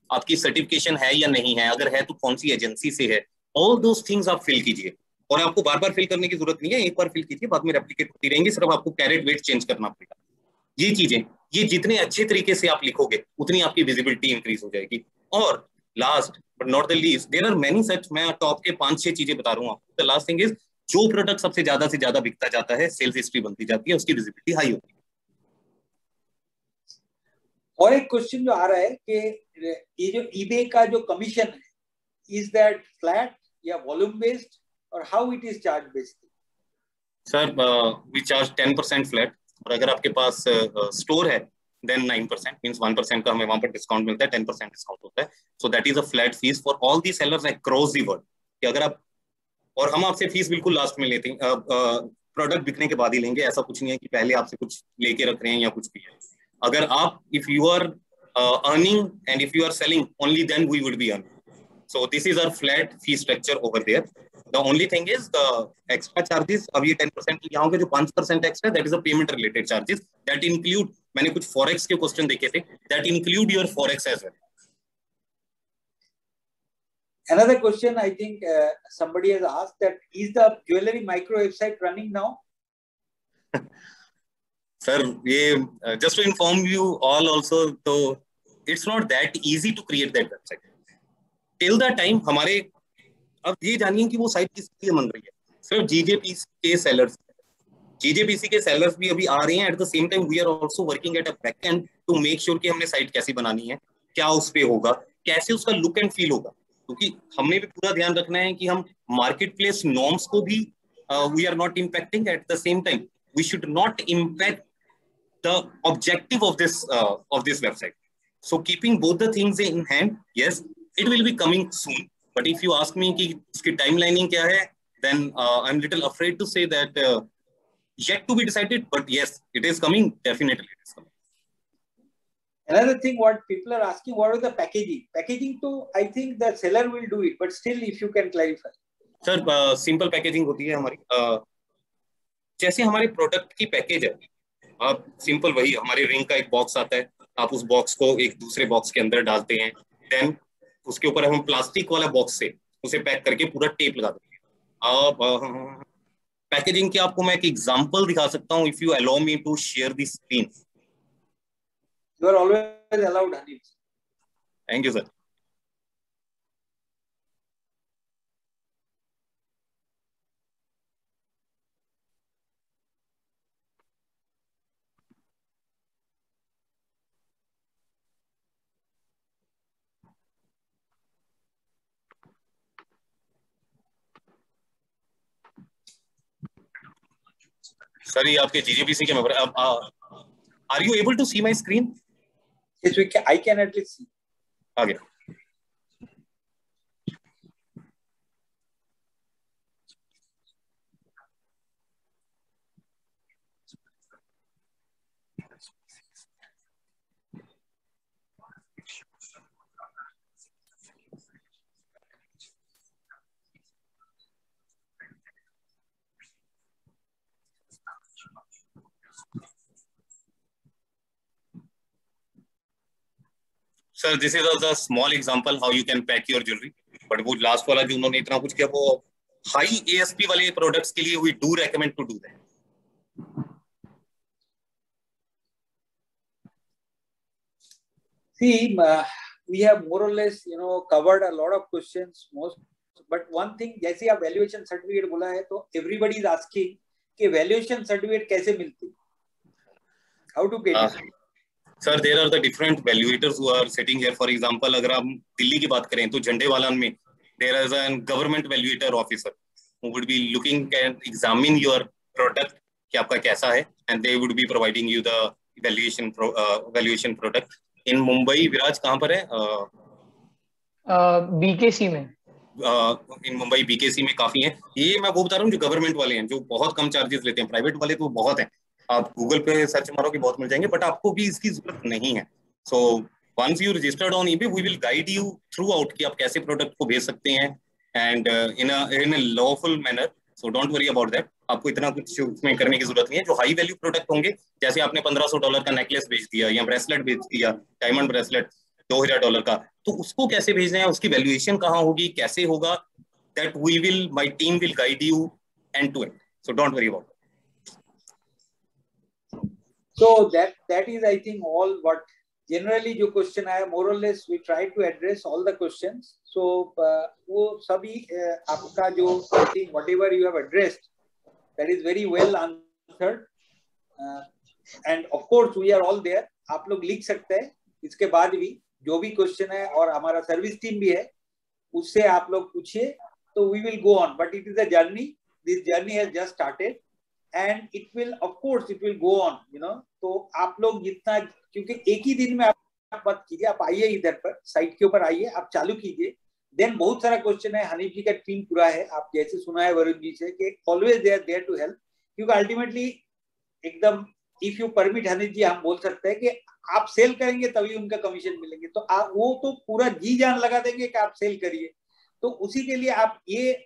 Speaker 2: आपकी सर्टिफिकेशन है या नहीं है, अगर है तो कौन सी एजेंसी से है। ऑल दोज थिंग्स आप फिल कीजिए, और आपको बार बार फिल करने की जरूरत नहीं है, एक बार फिल कीजिए, बाद में रेप्लिकेट होती रहेंगी, सिर्फ आपको कैरेट वेट चेंज करना पड़ेगा। ये चीजें, ये जितने अच्छे तरीके से आप लिखोगे उतनी आपकी विजिबिलिटी इंक्रीज हो जाएगी। और last but not the least, there are many such, मैं टॉप के 5-6 चीजें बता रहा हूँ आपको। द लास्ट थिंग इज, जो प्रोडक्ट सबसे ज्यादा से ज्यादा बिकता जाता है, सेल्स हिस्ट्री बनती जाती है, उसकी विजिबिलिटी हाई होती है।
Speaker 1: और एक क्वेश्चन जो आ रहा है कि ये जो eBay का जो कमीशन है, इज दैट फ्लैट या वॉल्यूम बेस्ड, और how it is charge based?
Speaker 2: Sir, we charge 10% flat, और अगर आपके पास स्टोर है देन 9%, मींस 1% का हमें वहां पर डिस्काउंट मिलता है, 10% डिस्काउंट होता है। So that is a flat fees for all the sellers across the world, कि अगर आप, और हम आपसे फीस बिल्कुल लास्ट में लेते हैं, प्रोडक्ट बिकने के बाद ही लेंगे, ऐसा कुछ नहीं है कि पहले आपसे कुछ लेके रख रहे हैं या कुछ भी है। अगर आप, if you are earning and if you are selling, only then we would be earning. So this is our flat fee structure over there. The only thing is the extra charges, अब ये 10% यहाँ के जो 5% extra, that is a payment related charges that include, मैंने कुछ forex के question देखे थे, that include your forex as well.
Speaker 1: Another question, I think somebody has asked that, is the jewelry micro website running now?
Speaker 2: Sir, ये just to inform you all also, so it's not that easy to create that website. Till the time हमारे, अब ये जानिए कि वो site किस लिए बन रही है, सिर्फ जीजेपीसी के सेलर्स, जीजेपीसी के सेलर्स भी अभी आ रहे हैं। At the same time we are also working at a back end to make sure कि हमने साइट कैसी बनानी है, क्या उस पे होगा, कैसे उसका लुक एंड फील होगा, क्योंकि हमने भी पूरा ध्यान रखना है कि हम मार्केट प्लेस नॉर्म्स को भी we are not impacting, at the same time we should not impact the objective of this website. So keeping both the things in hand, yes, it will be coming soon, but if you ask me कि इसकी timelining क्या है, then I'm little afraid to say that yet to be decided, but yes, it is coming, definitely it is coming.
Speaker 1: Another thing, what people are asking, what is the packaging? Packaging too, I think the seller will do it, but still if you can clarify.
Speaker 2: Sir, simple packaging होती है हमारी, जैसे हमारे product की package है, आप simple वही, हमारे रिंग का एक बॉक्स आता है, आप उस बॉक्स को एक दूसरे बॉक्स के अंदर डालते हैं, देन उसके ऊपर हम प्लास्टिक वाला बॉक्स से उसे पैक करके पूरा टेप लगा देंगे। अब पैकेजिंग की आपको मैं एक एग्जांपल दिखा सकता हूं, if you allow me to share the screen.
Speaker 1: You are always allowed, Hanif.
Speaker 2: Thank you, sir. Sir, ये आपके जीजेपीसी के member, are you able to see my screen?
Speaker 1: Yes, I can at least see.
Speaker 2: आगे। Sir, this is a small example how you can pack your jewellery, but वो last वाला जो उन्होंने इतना कुछ किया, वो हाई एएसपी वाले प्रोडक्ट्स के लिए we do recommend to do that.
Speaker 1: See, we have more or less, covered a lot of questions, most. But one thing, जैसे आप valuation certificate बोला है, तो everybody is asking कि valuation certificate कैसे मिलती? How to get it?
Speaker 2: Sir, there are the different valuators who are sitting here. For example, अगर हम दिल्ली की बात करें तो झंडेवाला में there is a government valuator officer who would be looking and examine your product कि आपका कैसा है, and they would be providing you the valuation product. In Mumbai, विराज कहाँ पर है?
Speaker 6: BKC में।
Speaker 2: इन मुंबई BKC में काफी हैं। ये मैं वो बता रहा हूँ जो गवर्नमेंट वाले हैं, जो बहुत कम चार्जेस लेते हैं, प्राइवेट वाले तो बहुत हैं। आप गूगल पे सर्च मारोगे बहुत मिल जाएंगे, बट आपको भी इसकी जरूरत नहीं है. So once you registered on eBay, we will guide you throughout कि आप कैसे प्रोडक्ट को भेज सकते हैं, and in a lawful manner. So don't worry about that. आपको इतना कुछ उसमें करने की जरूरत नहीं है. जो हाई वैल्यू प्रोडक्ट होंगे, जैसे आपने $1500 का नेकलेस बेच दिया या ब्रेसलेट बेच दिया, डायमंड ब्रेसलेट $2000 का, तो उसको कैसे भेजना है, उसकी वैल्यूएशन कहाँ होगी, कैसे होगा, that we will, my team will guide you end to end. So don't worry about.
Speaker 1: So that is, I think, all what generally जो question आया, more or less we try to address all the questions. So वो सभी आपका जो, I think whatever you have addressed, that is very well answered. And of course we are all there. आप लोग लिख सकते हैं इसके बाद भी जो भी question है, और हमारा सर्विस टीम भी है, उससे आप लोग पूछिए, तो we will go on. But it is a journey. This journey has just started. And it will, of course, it will go on, you know. तो आप लोग जितना, क्योंकि एक ही दिन में आप मत कीजिए, आप आइए इधर पर साइट के ऊपर आइए, आप चालू कीजिए. देन बहुत सारा क्वेश्चन है, हनीफ जी का टीम पूरा है, आप जैसे सुना है वरुण जी से कि always they are there to help. क्योंकि अल्टीमेटली एकदम, if you permit Hanif ji, हम बोल सकते हैं कि आप सेल करेंगे तभी उनका कमीशन मिलेंगे. तो आप वो तो पूरा जी जान लगा देंगे कि आप सेल करिए. तो उसी के लिए आप ये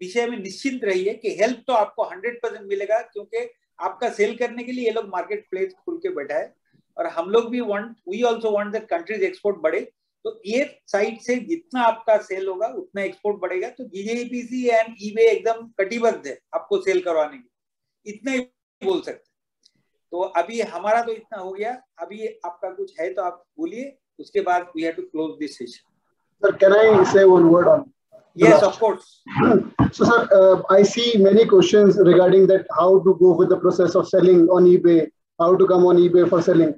Speaker 1: विषय में निश्चिंत रहिए कि हेल्प तो आपको 100% मिलेगा, क्योंकि आपका सेल करने के लिए ये लोग मार्केट प्लेस खुल के बैठा है. और हम लोग भी we also want that countries export बढ़े. तो ये साइट से जितना आपका सेल होगा उतना एक्सपोर्ट बढ़ेगा. तो GJPC एंड eBay एकदम कटिबद्ध है आपको सेल करवाने की, इतना ही बोल सकते. तो अभी हमारा तो इतना हो गया. अभी आपका कुछ है तो आप बोलिए, उसके बाद we have to close this session.
Speaker 4: Sir, can I say one word on?
Speaker 1: Yes, of course.
Speaker 4: So, sir, I see many questions regarding that, how to go with the process of selling on eBay, how to come on eBay for selling.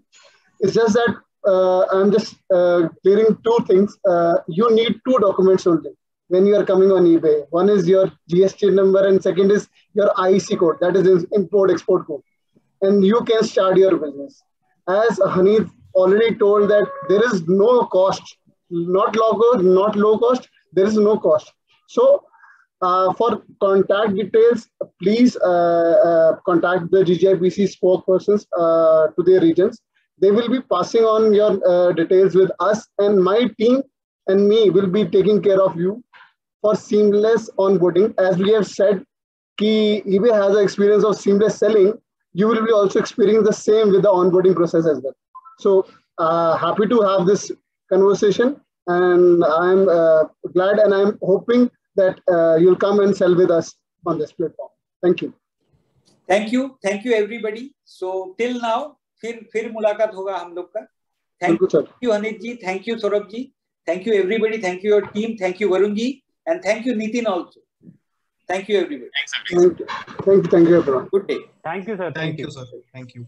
Speaker 4: It's just that I'm just clearing two things. You need two documents only when you are coming on eBay. One is your GST number, and second is your IC code, that is import-export code. And you can start your business. As Hanif already told that there is no cost, not low cost, there is no cost. So for contact details, please contact the GJPC spokespersons to their regions. They will be passing on your details with us, and my team and me will be taking care of you for seamless onboarding. As we have said, कि eBay has an experience of seamless selling, you will be also experiencing the same with the onboarding process as well. So happy to have this conversation, and I'm glad, and I'm hoping that you'll come and sell with us on this platform. Thank you.
Speaker 1: Thank you everybody. So till now, फिर मुलाकात होगा हम लोग का. Thank you Hanif ji, thank you Saurabh ji, thank you everybody, thank you your team, thank you Varun ji, and thank you Nitin also. Thank you everybody.
Speaker 2: Thanks everybody.
Speaker 4: Thank you everyone.
Speaker 1: Good day.
Speaker 5: Thank you sir.
Speaker 3: Thank you, sir. Thank you.